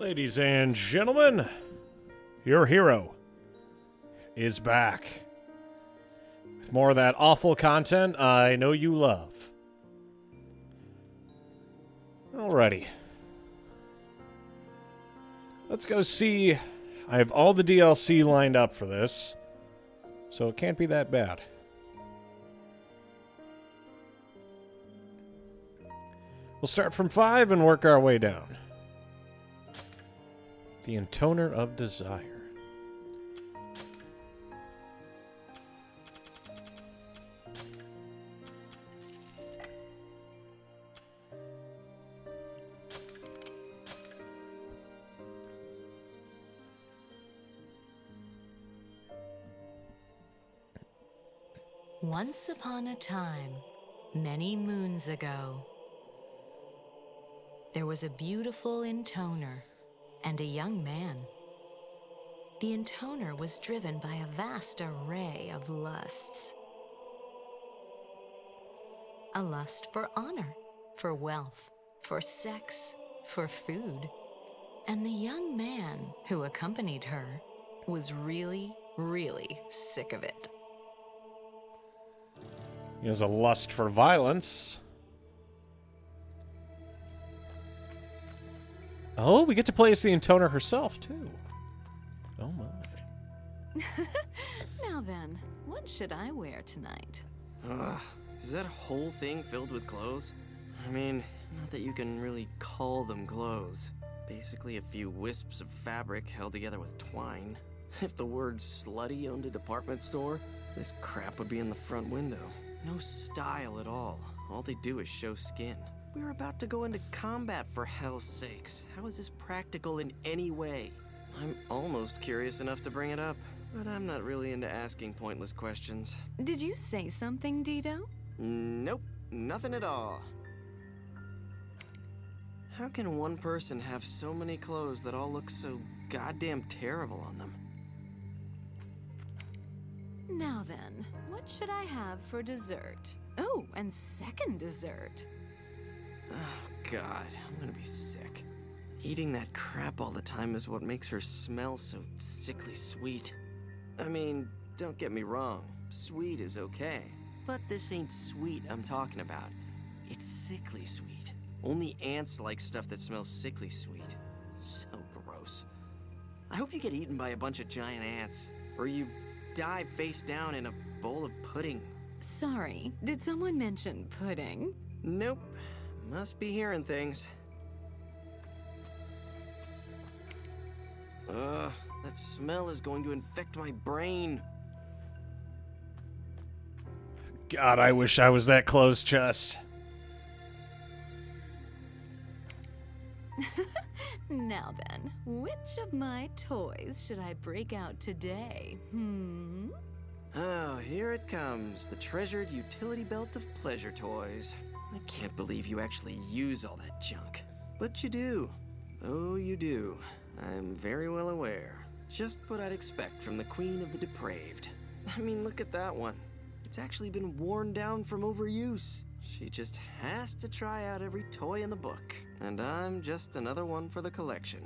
Ladies and gentlemen, your hero is back. With more of that awful content I know you love. Alrighty. Let's go see. I have all the DLC lined up for this, so it can't be that bad. We'll start from 5 and work our way down. The Intoner of Desire. Once upon a time, many moons ago, there was a beautiful intoner and a young man. The intoner was driven by a vast array of lusts. A lust for honor, for wealth, for sex, for food. And the young man who accompanied her was really, really sick of it. He has a lust for violence. Oh, we get to play as the Intoner herself, too. Oh, my. Now then, what should I wear tonight? Is that whole thing filled with clothes? I mean, not that you can really call them clothes. Basically a few wisps of fabric held together with twine. If the word slutty owned a department store, this crap would be in the front window. No style at all. All they do is show skin. We're about to go into combat, for hell's sakes. How is this practical in any way? I'm almost curious enough to bring it up, but I'm not really into asking pointless questions. Did you say something, Dido? Nope, nothing at all. How can one person have so many clothes that all look so goddamn terrible on them? Now then, what should I have for dessert? Oh, and second dessert. Oh, God, I'm gonna be sick. Eating that crap all the time is what makes her smell so sickly sweet. I mean, don't get me wrong, sweet is okay. But this ain't sweet I'm talking about. It's sickly sweet. Only ants like stuff that smells sickly sweet. So gross. I hope you get eaten by a bunch of giant ants, or you die face down in a bowl of pudding. Sorry, did someone mention pudding? Nope. Must be hearing things. That smell is going to infect my brain. God, I wish I was that close, Just. Now then, which of my toys should I break out today? Oh, here it comes. The treasured utility belt of pleasure toys. I can't believe you actually use all that junk. But you do. Oh, you do. I'm very well aware. Just what I'd expect from the Queen of the Depraved. I mean, look at that one. It's actually been worn down from overuse. She just has to try out every toy in the book. And I'm just another one for the collection.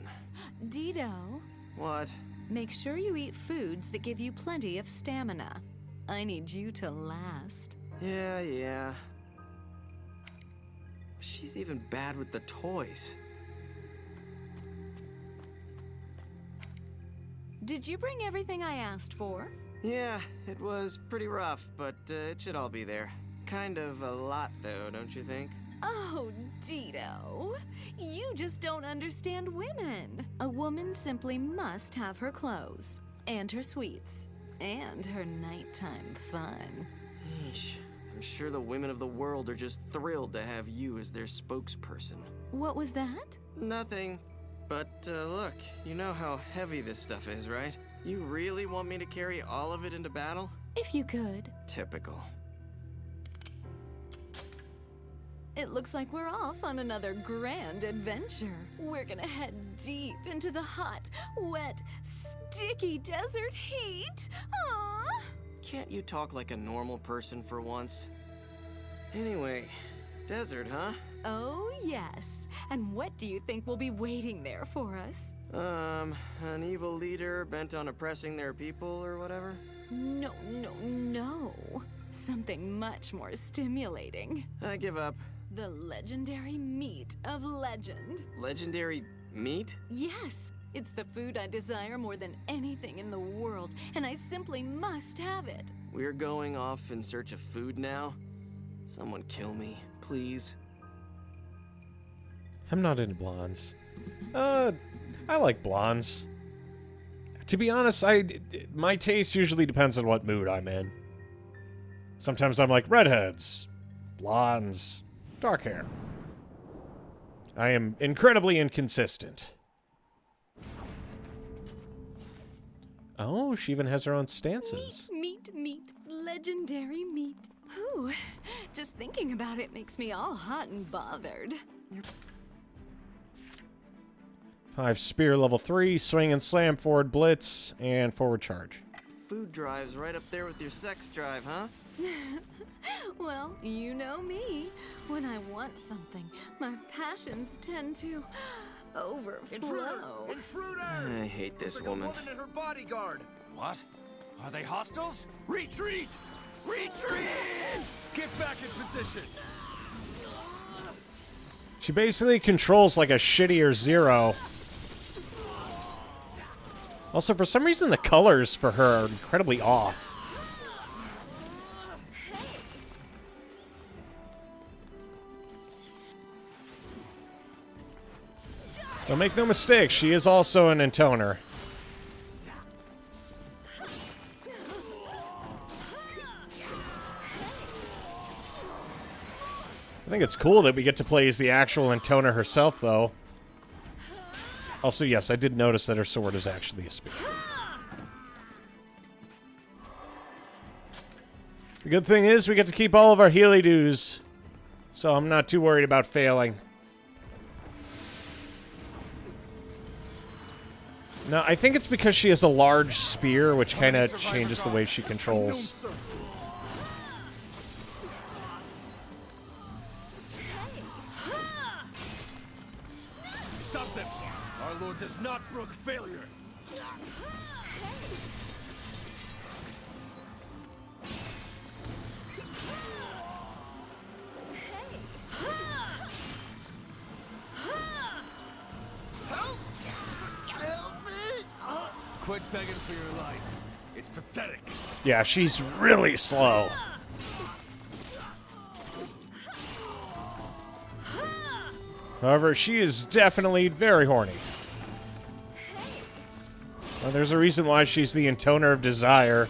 Dido, What? make sure you eat foods that give you plenty of stamina. I need you to last. Yeah. She's even bad with the toys. Did you bring everything I asked for? Yeah, it was pretty rough, but it should all be there. Kind of a lot, though, don't you think? Oh, Dido, you just don't understand women. A woman simply must have her clothes, and her sweets, and her nighttime fun. Yeesh. I'm sure the women of the world are just thrilled to have you as their spokesperson. What was that? Nothing. But look, you know how heavy this stuff is, right? You really want me to carry all of it into battle? If you could. Typical. It looks like we're off on another grand adventure. We're gonna head deep into the hot, wet, sticky desert heat. Aww. Can't you talk like a normal person for once? Anyway, desert, huh? Oh, yes. And what do you think will be waiting there for us? An evil leader bent on oppressing their people or whatever? No, no, no. Something much more stimulating. I give up. The legendary meat of legend. Legendary meat? Yes, it's the food I desire more than anything in the world, and I simply must have it. We're going off in search of food now? Someone kill me, please. I'm not into blondes. I like blondes. To be honest, my taste usually depends on what mood I'm in. Sometimes I'm like redheads, blondes, dark hair. I am incredibly inconsistent. Oh, she even has her own stances. Meat, legendary meat. Ooh, just thinking about it makes me all hot and bothered. 5 spear level 3, swing and slam, forward blitz, and forward charge. Food drive's right up there with your sex drive, huh? Well, you know me. When I want something, my passions tend to overflow. I hate this woman. And her bodyguard. What? Are they hostiles? Retreat! Retreat! Get back in position. She basically controls like a shittier Zero. Also, for some reason, the colors for her are incredibly off. Don't make no mistake, she is also an intoner. I think it's cool that we get to play as the actual intoner herself, though. Also, yes, I did notice that her sword is actually a spear. The good thing is we get to keep all of our Healy-Doos, so I'm not too worried about failing. No, I think it's because she has a large spear, which kind of changes the way she controls. Stop them! Our Lord does not brook failure. Quit begging for your life. It's pathetic. Yeah, she's really slow. However, she is definitely very horny. Well, there's a reason why she's the intoner of desire,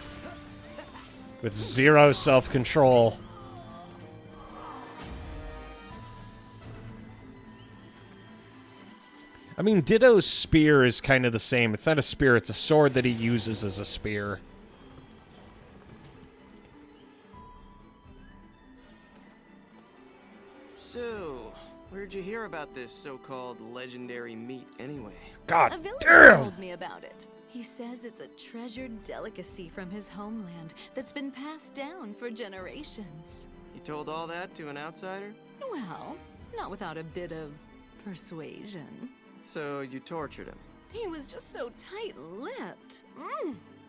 with 0 self-control. I mean, Ditto's spear is kind of the same. It's not a spear, it's a sword that he uses as a spear. So, where'd you hear about this so-called legendary meat anyway? God A villager damn! told me about it. He says it's a treasured delicacy from his homeland that's been passed down for generations. You told all that to an outsider? Well, not without a bit of persuasion. So you tortured him? He was just so tight-lipped.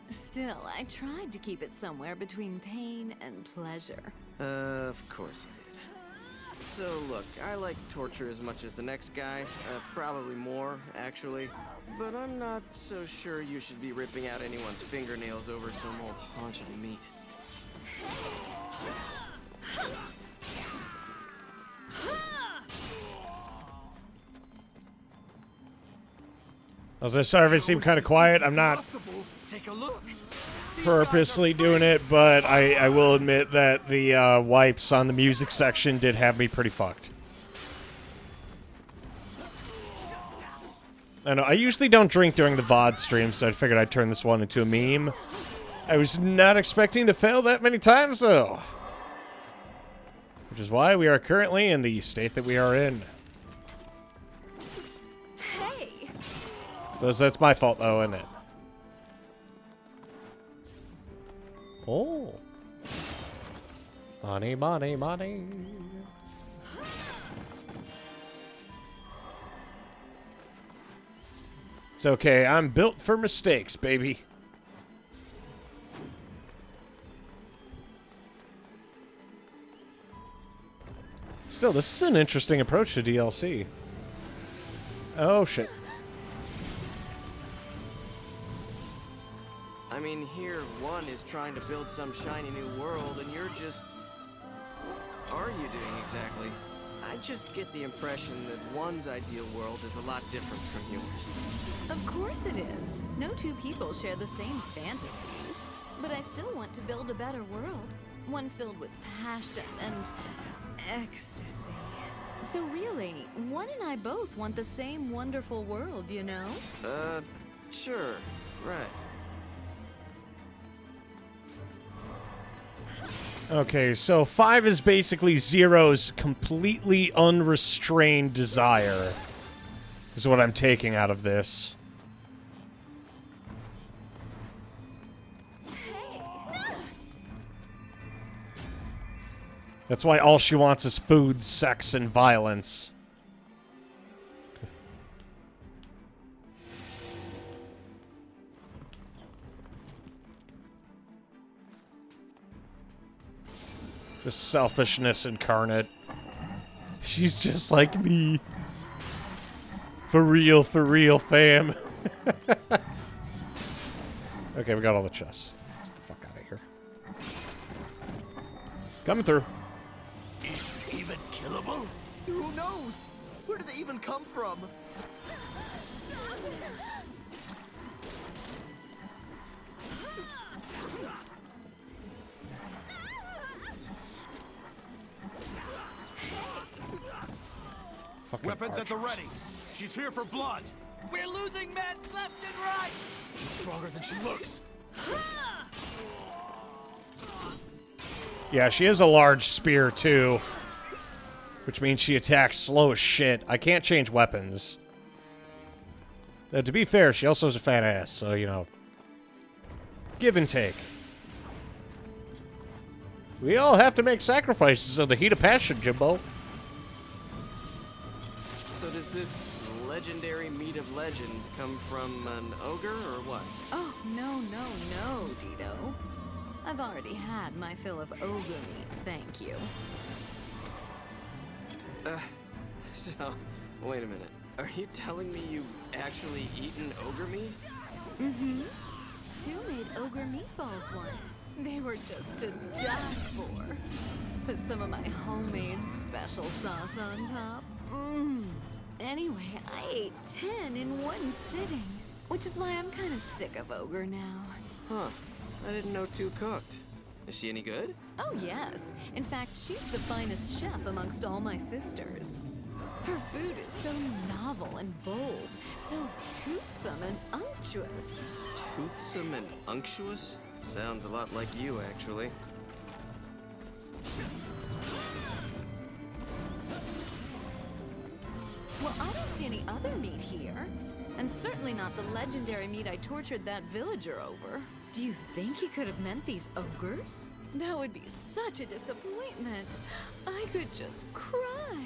Still, I tried to keep it somewhere between pain and pleasure. Of course you did. So look, I like torture as much as the next guy. Probably more, actually. But I'm not so sure you should be ripping out anyone's fingernails over some old haunch of meat. As I sorry if I seem kind of quiet. I'm not Take a look. purposely doing it, but I will admit that the wipes on the music section did have me pretty fucked. I know, I usually don't drink during the VOD stream, so I figured I'd turn this one into a meme. I was not expecting to fail that many times, though. Which is why we are currently in the state that we are in. Hey! That's my fault, though, isn't it? Oh. Money, money, money. It's okay. I'm built for mistakes, baby. Still, this is an interesting approach to DLC. Oh, shit. I mean, here, one is trying to build some shiny new world, and you're just... What are you doing exactly? I just get the impression that one's ideal world is a lot different from yours. Of course it is. No two people share the same fantasies. But I still want to build a better world. One filled with passion and ecstasy. So really, one and I both want the same wonderful world, you know? Sure. Right. Okay, so 5 is basically Zero's completely unrestrained desire, is what I'm taking out of this. That's why all she wants is food, sex, and violence. Just selfishness incarnate. She's just like me. For real, fam. Okay, we got all the chests. Let's get the fuck out of here. Coming through. Is it even killable? Who knows? Where did they even come from? Fucking Weapons at the archers. ready. She's here for blood. We're losing men left and right! She's stronger than she looks. Yeah, she has a large spear, too. Which means she attacks slow as shit. I can't change weapons. Now, to be fair, she also has a fat ass, so, you know. Give and take. We all have to make sacrifices in the heat of passion, Jimbo. So does this legendary meat of legend come from an ogre, or what? Oh, no, Dito. I've already had my fill of ogre meat, thank you. So, wait a minute. Are you telling me you've actually eaten ogre meat? Mm-hmm. 2 made ogre meatballs once. They were just to die for. Put some of my homemade special sauce on top. Mmm. Anyway, I ate 10 in one sitting, which is why I'm kind of sick of ogre now. Huh. I didn't know 2 cooked. Is she any good? Oh, yes. In fact, she's the finest chef amongst all my sisters. Her food is so novel and bold, so toothsome and unctuous. Toothsome and unctuous? Sounds a lot like you, actually. Well, I don't see any other meat here. And certainly not the legendary meat I tortured that villager over. Do you think he could have meant these ogres? That would be such a disappointment. I could just cry.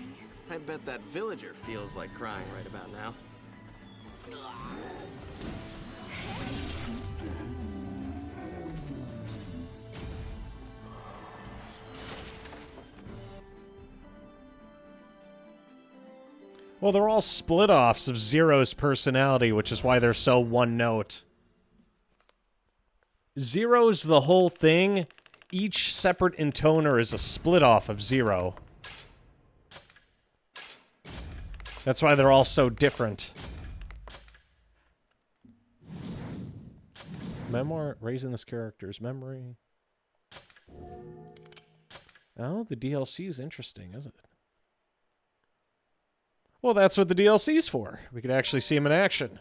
I bet that villager feels like crying right about now. Well, they're all split-offs of Zero's personality, which is why they're so one-note. Zero's the whole thing. Each separate intoner is a split-off of Zero. That's why they're all so different. Memoir, raising this character's memory. Oh, the DLC is interesting, isn't it? Well, that's what the DLC is for. We could actually see him in action.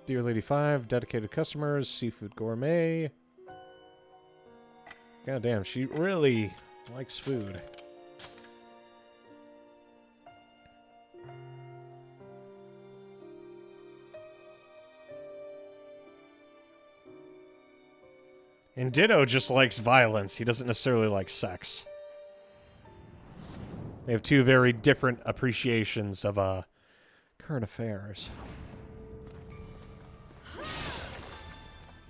Dear Lady 5, dedicated customers, seafood gourmet. God damn, she really likes food. And Ditto just likes violence. He doesn't necessarily like sex. They have two very different appreciations of current affairs.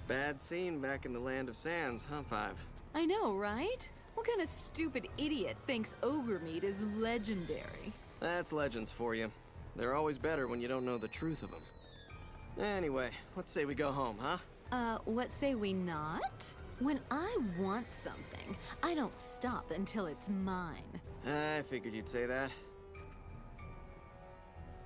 Bad scene back in the land of sands, huh, Five? I know, right? What kind of stupid idiot thinks ogre meat is legendary? That's legends for you. They're always better when you don't know the truth of them. Anyway, let's say we go home, huh? What say we not? When I want something, I don't stop until it's mine. I figured you'd say that.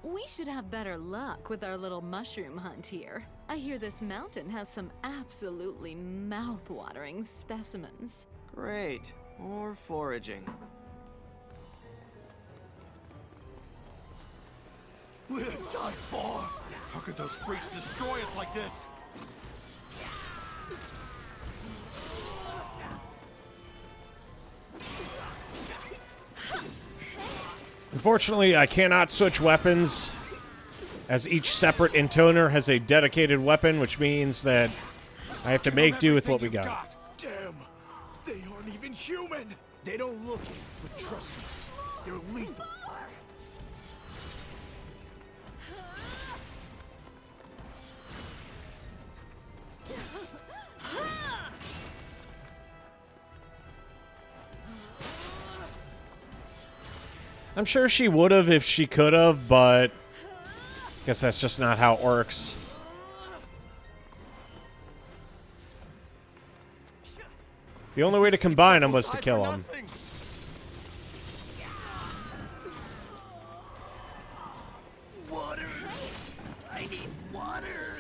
We should have better luck with our little mushroom hunt here. I hear this mountain has some absolutely mouth-watering specimens. Great. More foraging. We're done for! How could those freaks destroy us like this? Unfortunately, I cannot switch weapons, as each separate intoner has a dedicated weapon, which means that I have to make do with what we got. Damn! They aren't even human! They don't look it, but trust me, they're lethal. I'm sure she would have if she could have, but I guess that's just not how it works. The only way to combine them was to kill them. Water! I need water!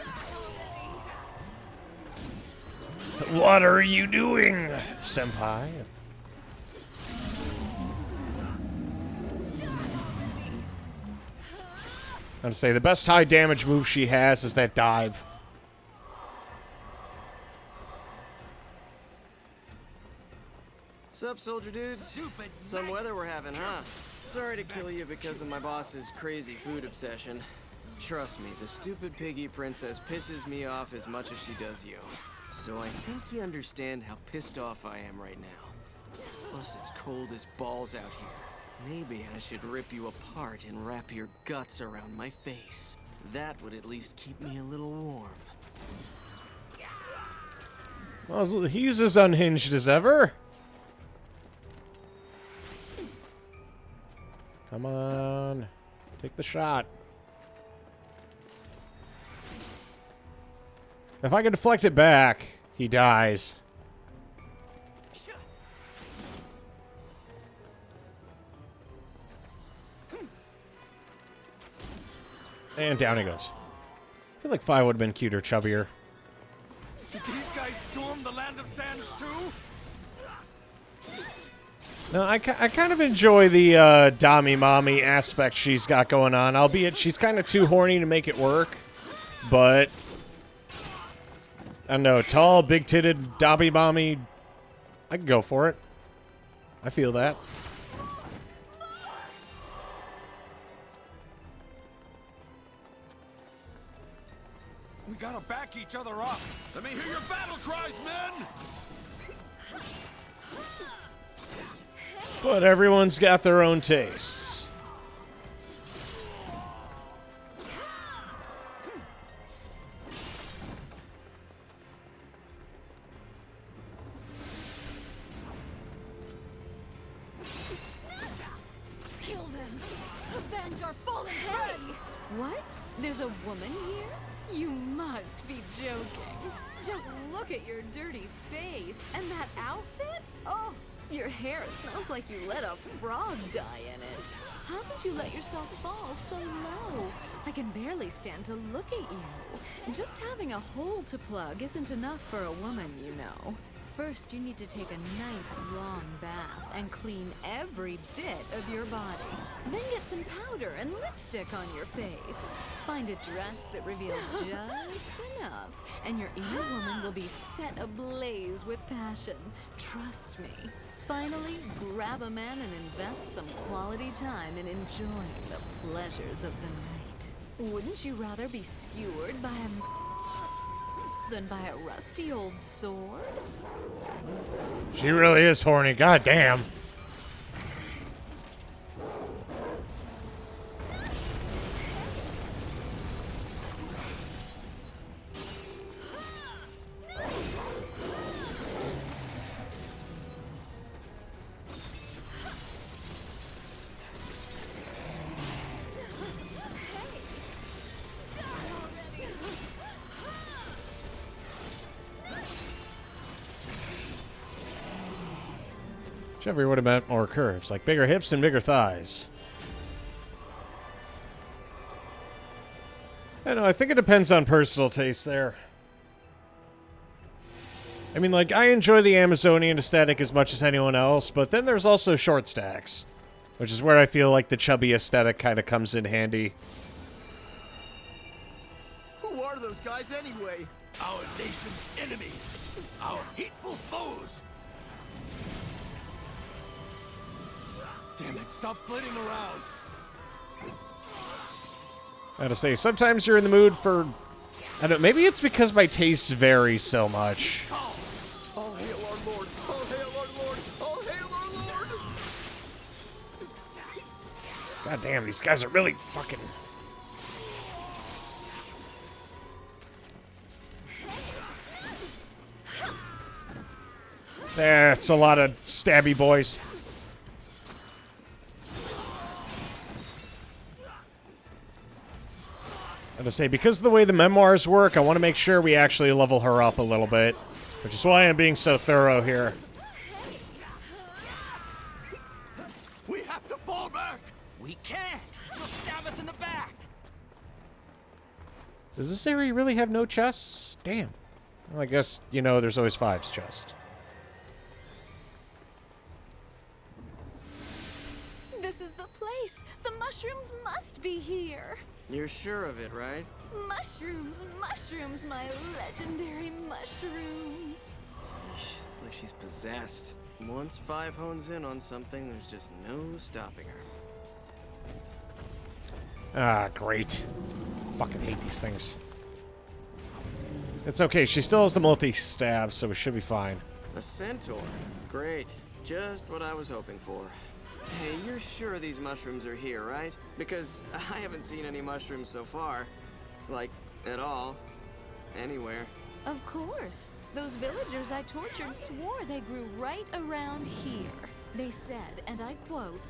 What are you doing, senpai? I'm gonna say the best high damage move she has is that dive. Sup, soldier dudes? Some weather we're having, huh? Sorry to kill you because of my boss's crazy food obsession. Trust me, the stupid piggy princess pisses me off as much as she does you. So I think you understand how pissed off I am right now. Plus, it's cold as balls out here. Maybe I should rip you apart and wrap your guts around my face. That would at least keep me a little warm. Well, he's as unhinged as ever. Come on. Take the shot. If I can deflect it back, he dies. And down he goes. I feel like Fi would have been cuter, chubbier. Did these guys storm the land of sands too? No, I kind of enjoy the Dami Mommy aspect she's got going on, albeit she's kind of too horny to make it work. But I don't know, tall, big-titted Dami Mommy, I can go for it. I feel that. We gotta back each other up. Let me hear your battle cries, men! But everyone's got their own tastes. Kill them! Avenge our fallen friends! What? There's a woman here? You must be joking. Just look at your dirty face and that outfit. Oh, your hair smells like you let a frog die in it. How could you let yourself fall so low? I can barely stand to look at you. Just having a hole to plug isn't enough for a woman, you know. First, you need to take a nice long bath and clean every bit of your body. Then get some powder and lipstick on your face. Find a dress that reveals just enough, and your inner woman will be set ablaze with passion. Trust me. Finally, grab a man and invest some quality time in enjoying the pleasures of the night. Wouldn't you rather be skewered by a than by a rusty old sword. She really is horny. God damn. Whichever would have meant more curves, like bigger hips and bigger thighs. I don't know, I think it depends on personal taste there. I mean, like, I enjoy the Amazonian aesthetic as much as anyone else, but then there's also short stacks, which is where I feel like the chubby aesthetic kind of comes in handy. Who are those guys anyway? Our nation's enemies. Our hateful foes. Damn it, stop flitting around. I gotta say, sometimes you're in the mood for... I don't know, maybe it's because my tastes vary so much. All hail our Lord! All hail our Lord! All hail our Lord! God damn, these guys are really fucking... That's a lot of stabby boys. I gotta say, because of the way the memoirs work, I want to make sure we actually level her up a little bit. Which is why I'm being so thorough here. We have to fall back. We can't. She'll stab us in the back. Does this area really have no chests? Damn. Well, I guess, you know, there's always Five's chest. This is the place. The mushrooms must be here. You're sure of it, right? Mushrooms, mushrooms, my legendary mushrooms. Eesh, it's like she's possessed. Once Five hones in on something, there's just no stopping her. Ah, great. Fucking hate these things. It's okay, she still has the multi-stab, so it should be fine. A centaur. Great. Just what I was hoping for. Hey, you're sure these mushrooms are here, right? Because I haven't seen any mushrooms so far. Like, at all. Anywhere. Of course. Those villagers I tortured swore they grew right around here. They said, and I quote,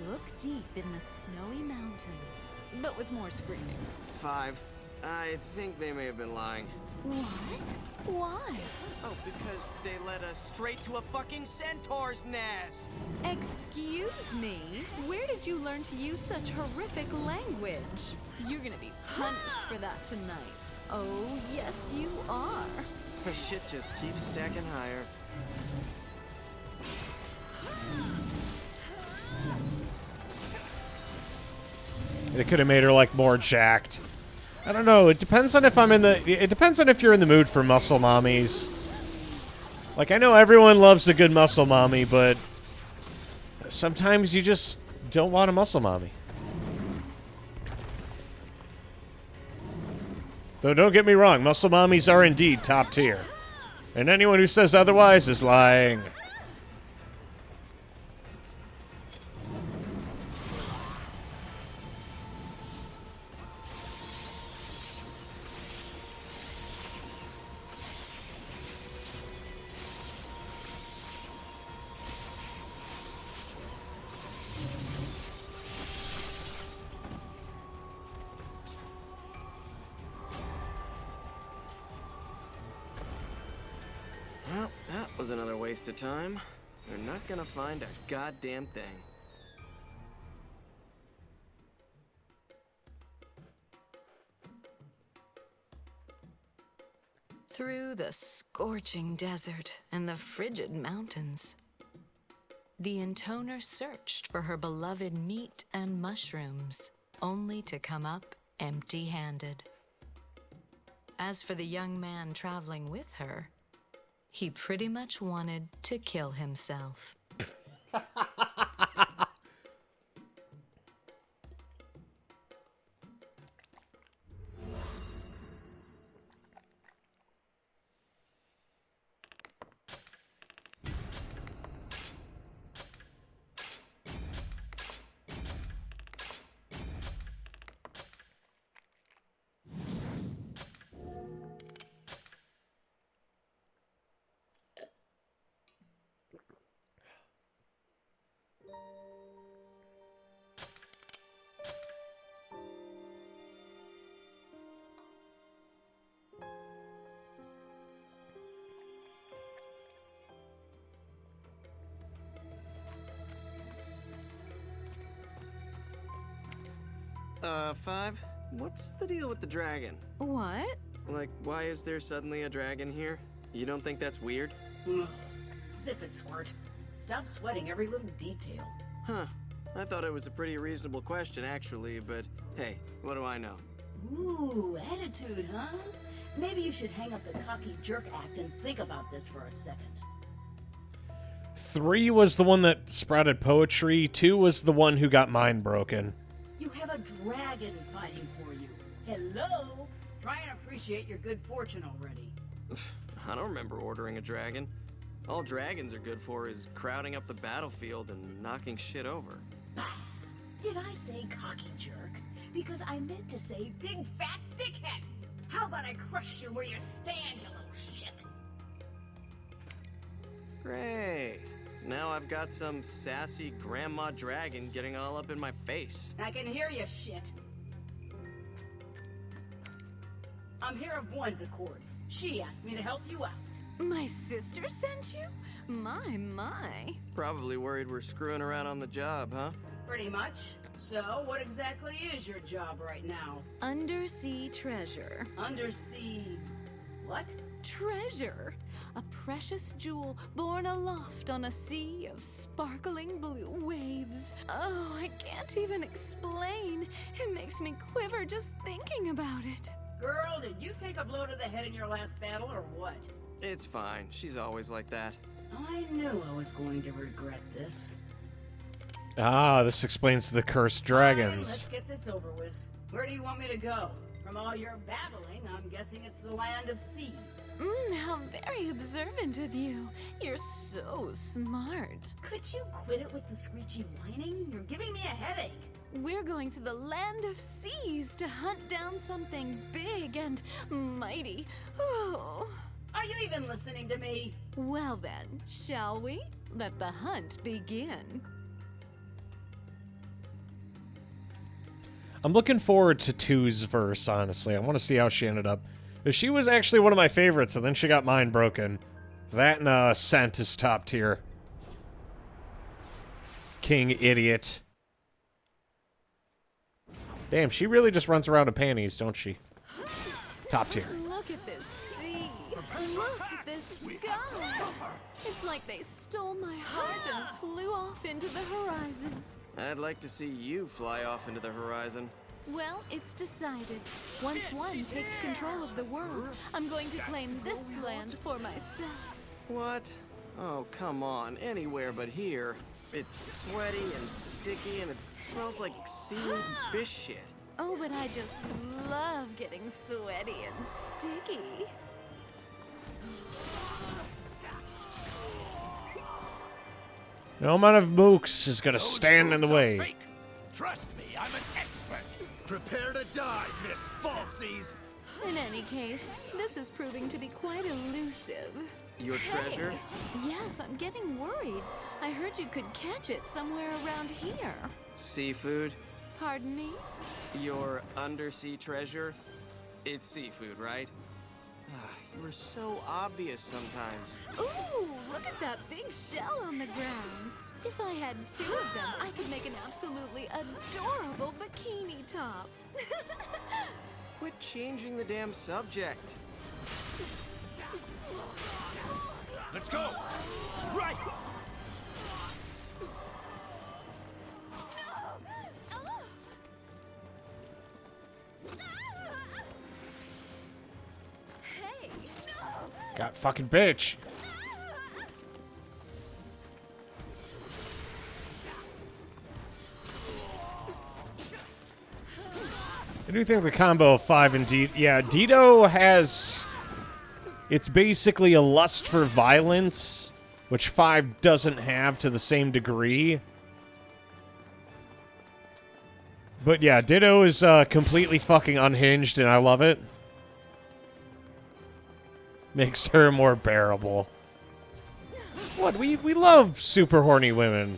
"Look deep in the snowy mountains." But with more screaming. Five. I think they may have been lying. What? Why? Oh, because they led us straight to a fucking centaur's nest! Excuse me? Where did you learn to use such horrific language? You're gonna be punished for that tonight. Oh, yes, you are. The shit just keeps stacking higher. It could have made her, like, more jacked. I don't know, it depends on if I'm in the... It depends on if you're in the mood for muscle mommies. Like, I know everyone loves a good muscle mommy, but... sometimes you just don't want a muscle mommy. Though don't get me wrong, muscle mommies are indeed top tier. And anyone who says otherwise is lying. Well, that was another waste of time. We're not gonna find a goddamn thing. Through the scorching desert and the frigid mountains, the intoner searched for her beloved meat and mushrooms, only to come up empty-handed. As for the young man traveling with her, he pretty much wanted to kill himself. Five? What's the deal with the dragon? What? Like, why is there suddenly a dragon here? You don't think that's weird? Ugh. Zip it, Squirt. Stop sweating every little detail. Huh. I thought it was a pretty reasonable question, actually, but hey, what do I know? Ooh, attitude, huh? Maybe you should hang up the cocky jerk act and think about this for a second. 3 was the one that sprouted poetry. 2 was the one who got mind broken. You have a dragon fighting for you. Hello? Try and appreciate your good fortune already. I don't remember ordering a dragon. All dragons are good for is crowding up the battlefield and knocking shit over. Did I say cocky jerk? Because I meant to say big fat dickhead. How about I crush you where you stand, you little shit? Great. Now I've got some sassy grandma dragon getting all up in my face. I can hear you, shit. I'm here of one's accord. She asked me to help you out. My sister sent you? My. Probably worried we're screwing around on the job, huh? Pretty much. So, what exactly is your job right now? Undersea treasure. Undersea... what? Treasure. A precious jewel borne aloft on a sea of sparkling blue waves. Oh, I can't even explain. It makes me quiver just thinking about it. Girl, did you take a blow to the head in your last battle, or what? It's fine. She's always like that. I knew I was going to regret this. Ah, this explains the cursed Fine, dragons. let's get this over with. Where do you want me to go? From all your babbling, I'm guessing it's the land of seas. How very observant of you. You're so smart. Could you quit it with the screechy whining? You're giving me a headache. We're going to the land of seas to hunt down something big and mighty. Oh. Are you even listening to me? Well then, shall we? Let the hunt begin. I'm looking forward to 2's verse, honestly. I want to see how she ended up. She was actually one of my favorites, and then she got mind broken. That and Scent is top tier. King idiot. Damn, she really just runs around in panties, don't she? Top tier. Look at this sea. Look at this sky. It's like they stole my heart and flew off into the horizon. I'd like to see you fly off into the horizon. Well, it's decided. Once one takes control of the world, I'm going to claim this land for myself. What? Oh, come on. Anywhere but here. It's sweaty and sticky and it smells like seaweed and fish shit. Oh, but I just love getting sweaty and sticky. No amount of mooks is gonna stand in the Those moves are way. fake. Trust me, I'm an expert. Prepare to die, Miss Falsies. In any case, this is proving to be quite elusive. Your treasure? Yes, I'm getting worried. I heard you could catch it somewhere around here. Seafood? Pardon me? Your undersea treasure? It's seafood, right? You were so obvious sometimes. Ooh, look at that big shell on the ground. If I had 2 of them, I could make an absolutely adorable bikini top. Quit changing the damn subject. Let's go. Right. Hey, God fucking bitch. I do think the combo of 5 and Dido... Yeah, Dido has... It's basically a lust for violence, which 5 doesn't have to the same degree. But yeah, Ditto is completely fucking unhinged, and I love it. Makes her more bearable. What? We love super horny women.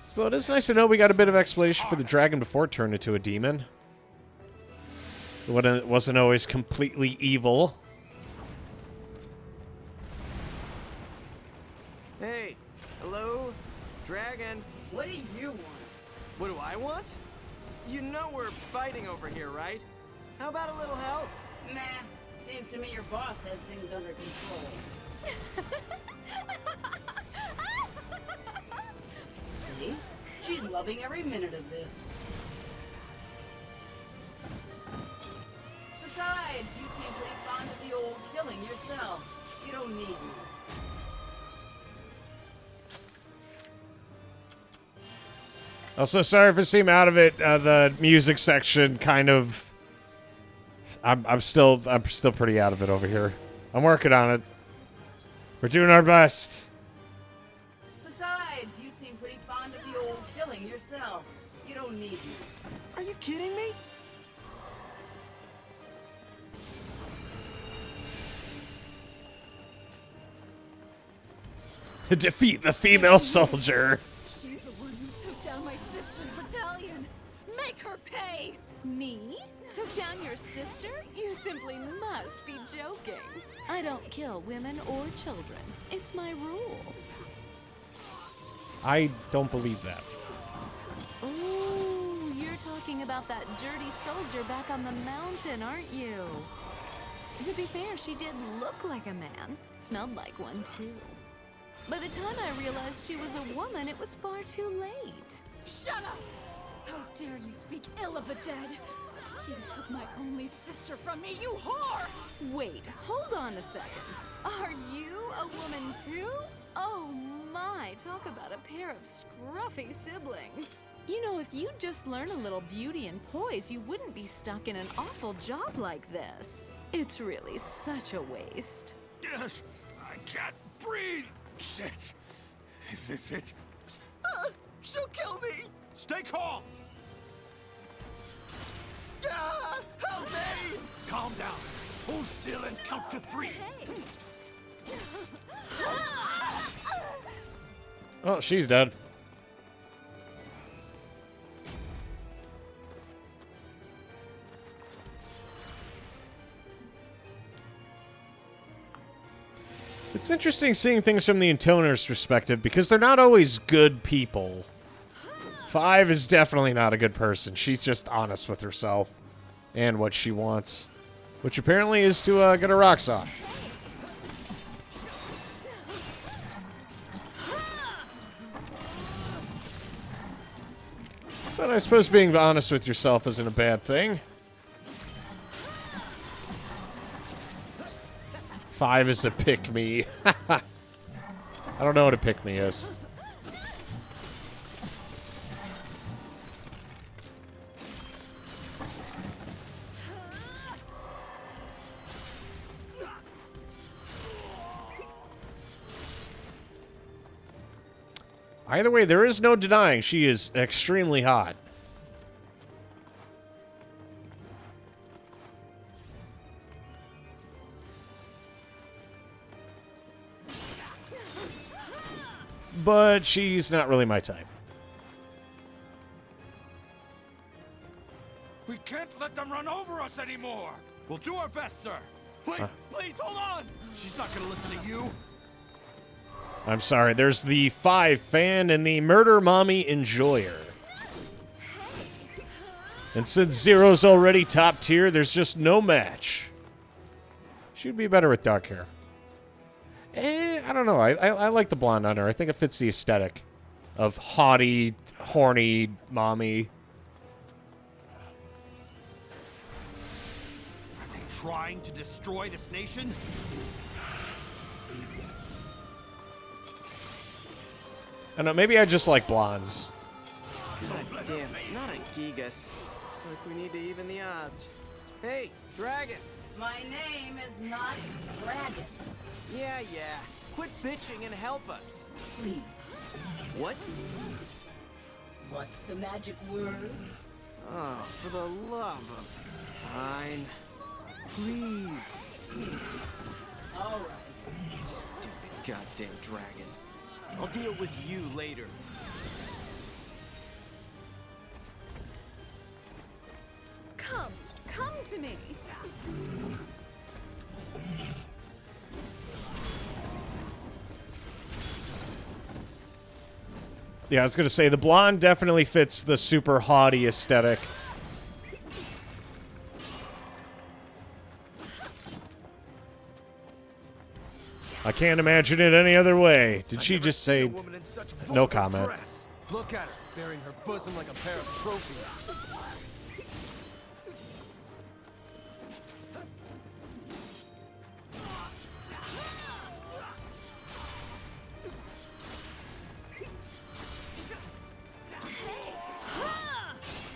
So it is nice to know we got a bit of explanation for the dragon before it turned into a demon. It wasn't always completely evil. fighting over here, right? How about a little help? Nah, seems to me your boss has things under control. See? She's loving every minute of this. Besides, you seem pretty fond of the old killing yourself. You don't need me. Also, sorry if I seem out of it. The music section kind of. I'm still pretty out of it over here. I'm working on it. We're doing our best. Besides, you seem pretty fond of the old killing yourself. You don't need me. Are you kidding me? To defeat the female soldier. She's the one who took down my sister's battalion. Make her pay! Me? Took down your sister? You simply must be joking. I don't kill women or children. It's my rule. I don't believe that. Ooh, you're talking about that dirty soldier back on the mountain, aren't you? To be fair, she did look like a man. Smelled like one, too. By the time I realized she was a woman, it was far too late. Shut up! How dare you speak ill of the dead? You took my only sister from me, you whore! Wait, hold on a second. Are you a woman too? Oh my, talk about a pair of scruffy siblings. You know, if you'd just learn a little beauty and poise, you wouldn't be stuck in an awful job like this. It's really such a waste. Yes, I can't breathe. Shit. Is this it? She'll kill me! Stay calm. Ah, help me! Calm down. Hold still and count to 3. Oh, she's dead. It's interesting seeing things from the intoner's perspective because they're not always good people. 5 is definitely not a good person. She's just honest with herself and what she wants, which apparently is to get her rocks off. But I suppose being honest with yourself isn't a bad thing. 5 is a pick-me. I don't know what a pick-me is. Either way, there is no denying she is extremely hot. But she's not really my type. We can't let them run over us anymore. We'll do our best, sir. Wait, please, hold on. She's not gonna listen to you. I'm sorry, there's the 5 fan and the murder mommy enjoyer. And since Zero's already top tier, there's just no match. She'd be better with dark hair. I don't know. I like the blonde on her. I think it fits the aesthetic of haughty, horny mommy. Are they trying to destroy this nation? I don't know, maybe I just like blondes. God damn, not a Gigas. Looks like we need to even the odds. Hey, Dragon! My name is not Dragon. Yeah. Quit bitching and help us. Please. What? What's the magic word? Oh, for the love of... Fine. Please. All right. Stupid goddamn dragon. I'll deal with you later. Come to me. Yeah, I was gonna say, the blonde definitely fits the super haughty aesthetic. I can't imagine it any other way. Did I've she never just seen say a woman in such no vulgar comment? dress. Look at her, bearing her bosom like a pair of trophies.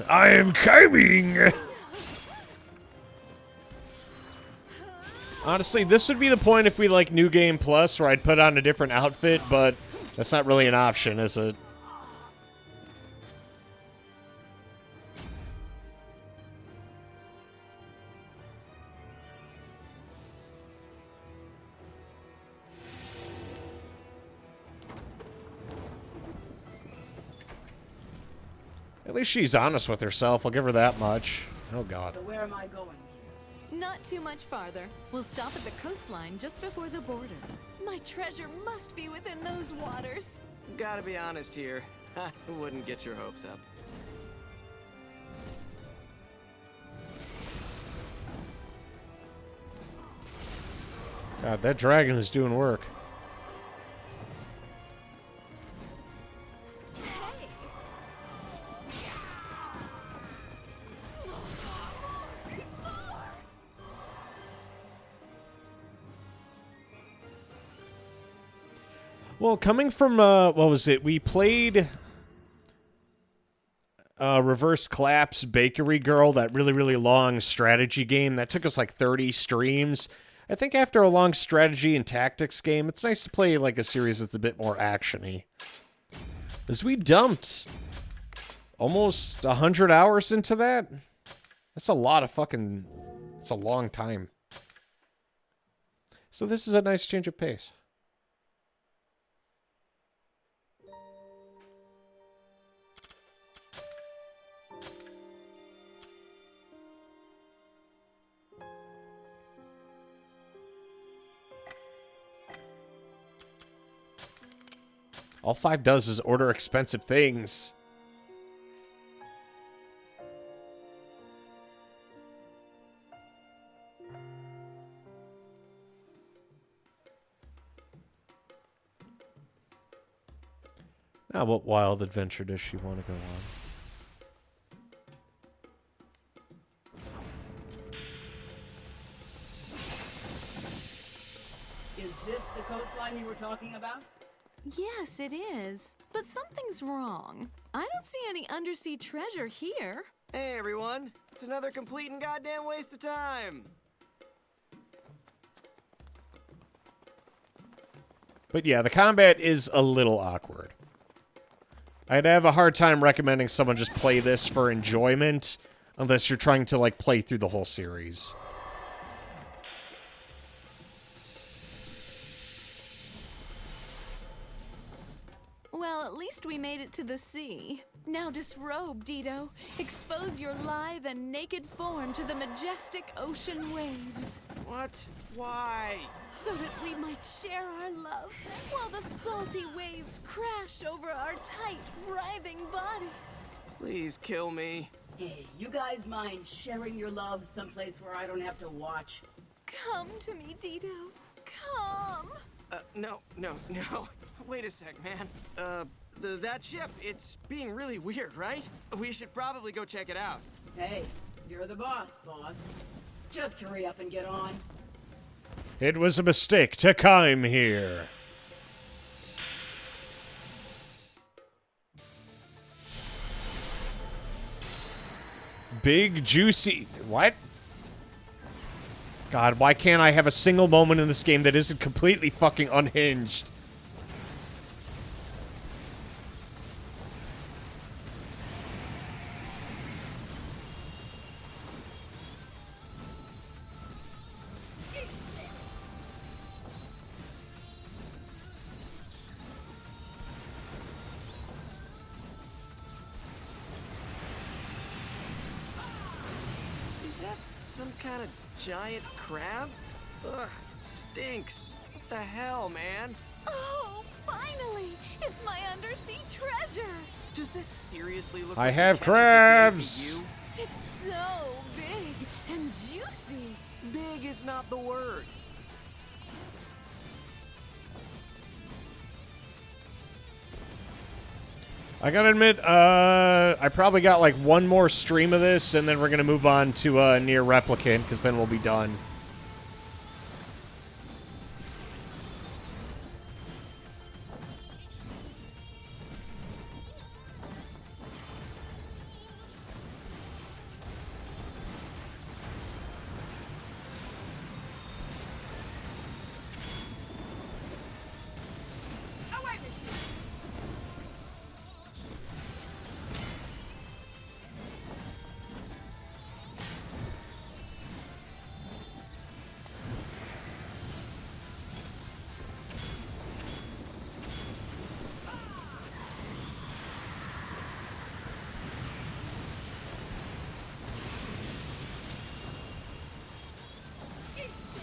I am coming! Honestly, this would be the point if we like New Game Plus where I'd put on a different outfit, but that's not really an option, is it? At least she's honest with herself. I'll give her that much. Oh, God. So where am I going here? Not too much farther. We'll stop at the coastline just before the border. My treasure must be within those waters. Gotta be honest here. I wouldn't get your hopes up. God, that dragon is doing work. Well, coming from, what was it? We played Reverse Collapse Bakery Girl, that really, really long strategy game. That took us like 30 streams. I think after a long strategy and tactics game, it's nice to play like a series that's a bit more action-y. As we dumped almost 100 hours into that. That's a lot of fucking... It's a long time. So this is a nice change of pace. All 5 does is order expensive things. Now, what wild adventure does she want to go on? Is this the coastline you were talking about? Yes, it is. But something's wrong. I don't see any undersea treasure here. Hey, everyone. It's another complete and goddamn waste of time. But yeah, the combat is a little awkward. I'd have a hard time recommending someone just play this for enjoyment, unless you're trying to, like, play through the whole series. Well, at least we made it to the sea. Now disrobe, Dido. Expose your lithe and naked form to the majestic ocean waves. What? Why? So that we might share our love while the salty waves crash over our tight, writhing bodies. Please kill me. Hey, you guys mind sharing your love someplace where I don't have to watch? Come to me, Dido. Come. No. Wait a sec, man. That ship, it's being really weird, right? We should probably go check it out. Hey, you're the boss. Just hurry up and get on. It was a mistake to come here. Big juicy... What? God, why can't I have a single moment in this game that isn't completely fucking unhinged? Is that some kind of giant crab? Ugh, it stinks. What the hell, man? Oh, finally! It's my undersea treasure! Does this seriously look I like have the catch of the day crabs! to you? It's so big and juicy. Big is not the word. I gotta admit, I probably got like one more stream of this, and then we're gonna move on to Near Replicant, because then we'll be done.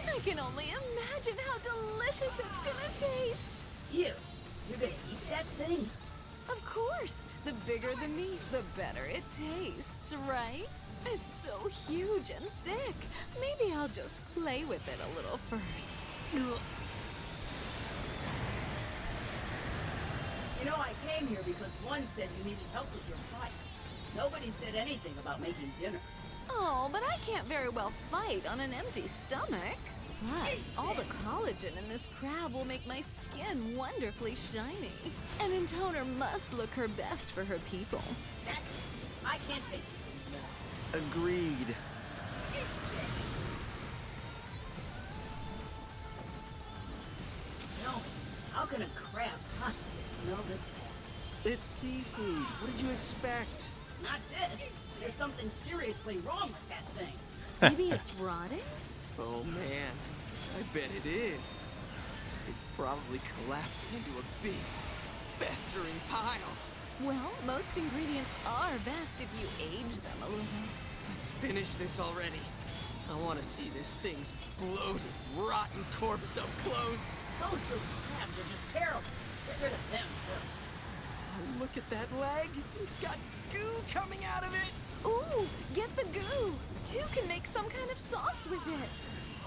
I can only imagine how delicious it's gonna taste. You, you're gonna eat that thing? Of course. The bigger the meat, the better it tastes, right? It's so huge and thick. Maybe I'll just play with it a little first. You know, I came here because one said you needed help with your fight. Nobody said anything about making dinner. Oh, but I can't very well fight on an empty stomach. Plus, all the collagen in this crab will make my skin wonderfully shiny. An intoner must look her best for her people. That's it. I can't take this anymore. Agreed. Tell me, how can a crab possibly smell this bad? It's seafood. What did you expect? Not this. There's something seriously wrong with that thing. Maybe it's rotting? Oh man, I bet it is. It's probably collapsing into a big, festering pile. Well, most ingredients are best if you age them a little. Let's finish this already. I want to see this thing's bloated, rotten corpse up close. Those little crabs are just terrible. Get rid of them first. Oh, look at that leg. It's got goo coming out of it. Ooh, get the goo. Two can make some kind of sauce with it.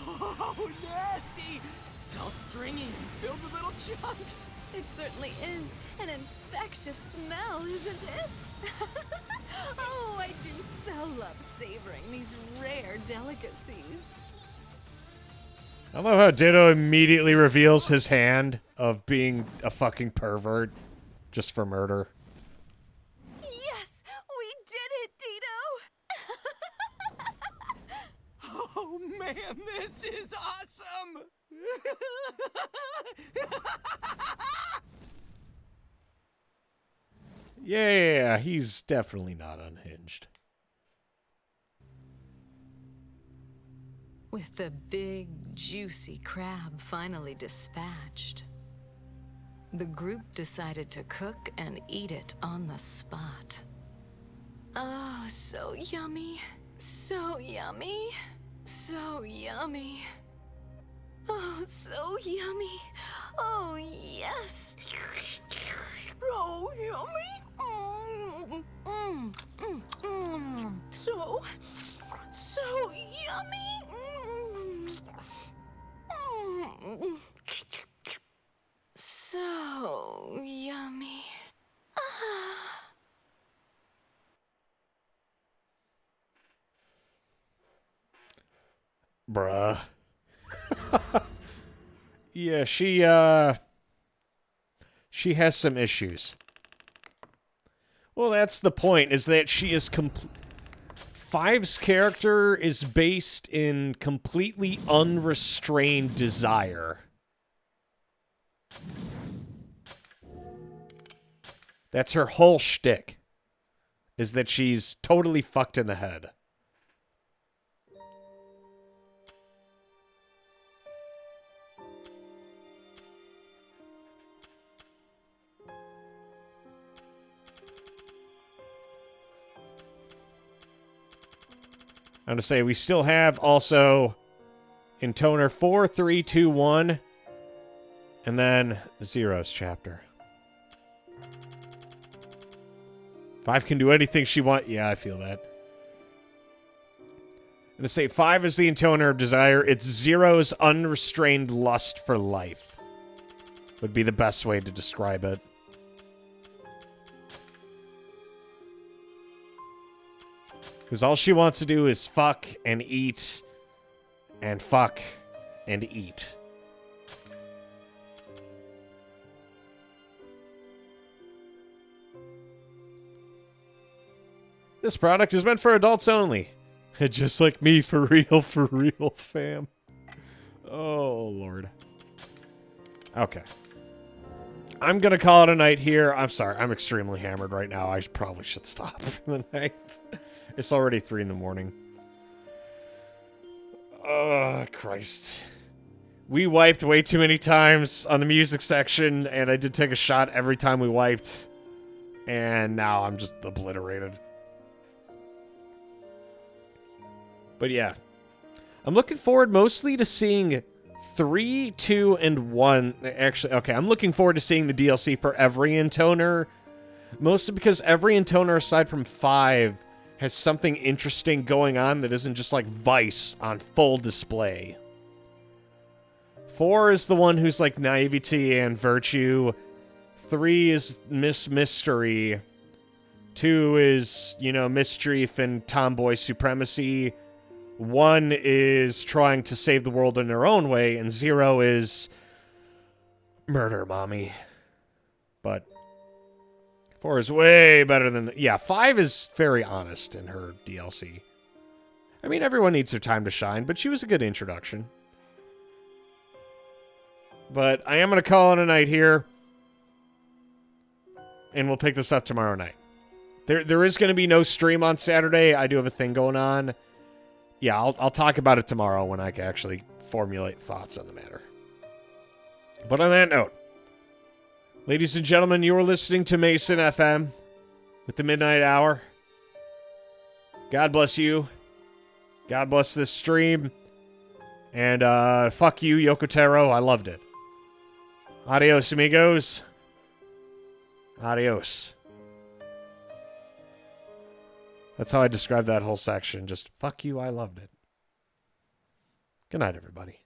Oh, nasty. It's all stringy and filled with little chunks. It certainly is. An infectious smell, isn't it? Oh, I do so love savoring these rare delicacies. I love how Ditto immediately reveals his hand of being a fucking pervert just for murder. Yes, we did it, Dito! Oh man, this is awesome! Yeah, he's definitely not unhinged. With the big, juicy crab finally dispatched, the group decided to cook and eat it on the spot. Oh, so yummy. So yummy. So yummy. Oh, so yummy. Oh, yes. Oh, yummy. So yummy. So yummy. Bruh. Yeah, she has some issues. Well, that's the point, is that she is Five's character is based in completely unrestrained desire. That's her whole shtick, is that she's totally fucked in the head. I'm going to say we still have also Intoner 4, 3, 2, 1, and then Zero's chapter. Five can do anything she wants. Yeah, I feel that. I'm going to say 5 is the Intoner of desire. It's Zero's unrestrained lust for life. Would be the best way to describe it. Because all she wants to do is fuck and eat and fuck and eat. This product is meant for adults only. Just like me, for real, fam. Oh, Lord. Okay. I'm going to call it a night here. I'm sorry. I'm extremely hammered right now. I probably should stop for the night. It's already 3 in the morning. Oh, Christ. We wiped way too many times on the music section, and I did take a shot every time we wiped. And now I'm just obliterated. But yeah. I'm looking forward mostly to seeing 3, 2, and 1. Actually, okay, I'm looking forward to seeing the DLC for every intoner. Mostly because every intoner, aside from 5, has something interesting going on that isn't just like Vice on full display. 4 is the one who's like naivety and virtue. 3 is Miss Mystery. 2 is, you know, mischief and tomboy supremacy. 1 is trying to save the world in her own way, and 0 is murder mommy. But 4 is way better than... Yeah, 5 is very honest in her DLC. I mean, everyone needs their time to shine, but she was a good introduction. But I am going to call it a night here, and we'll pick this up tomorrow night. There is going to be no stream on Saturday. I do have a thing going on. Yeah, I'll talk about it tomorrow when I can actually formulate thoughts on the matter. But on that note, ladies and gentlemen, you are listening to Mason FM with the Midnight Hour. God bless you. God bless this stream. And fuck you, Yokotaro. I loved it. Adios, amigos. Adios. That's how I describe that whole section. Just, fuck you, I loved it. Good night, everybody.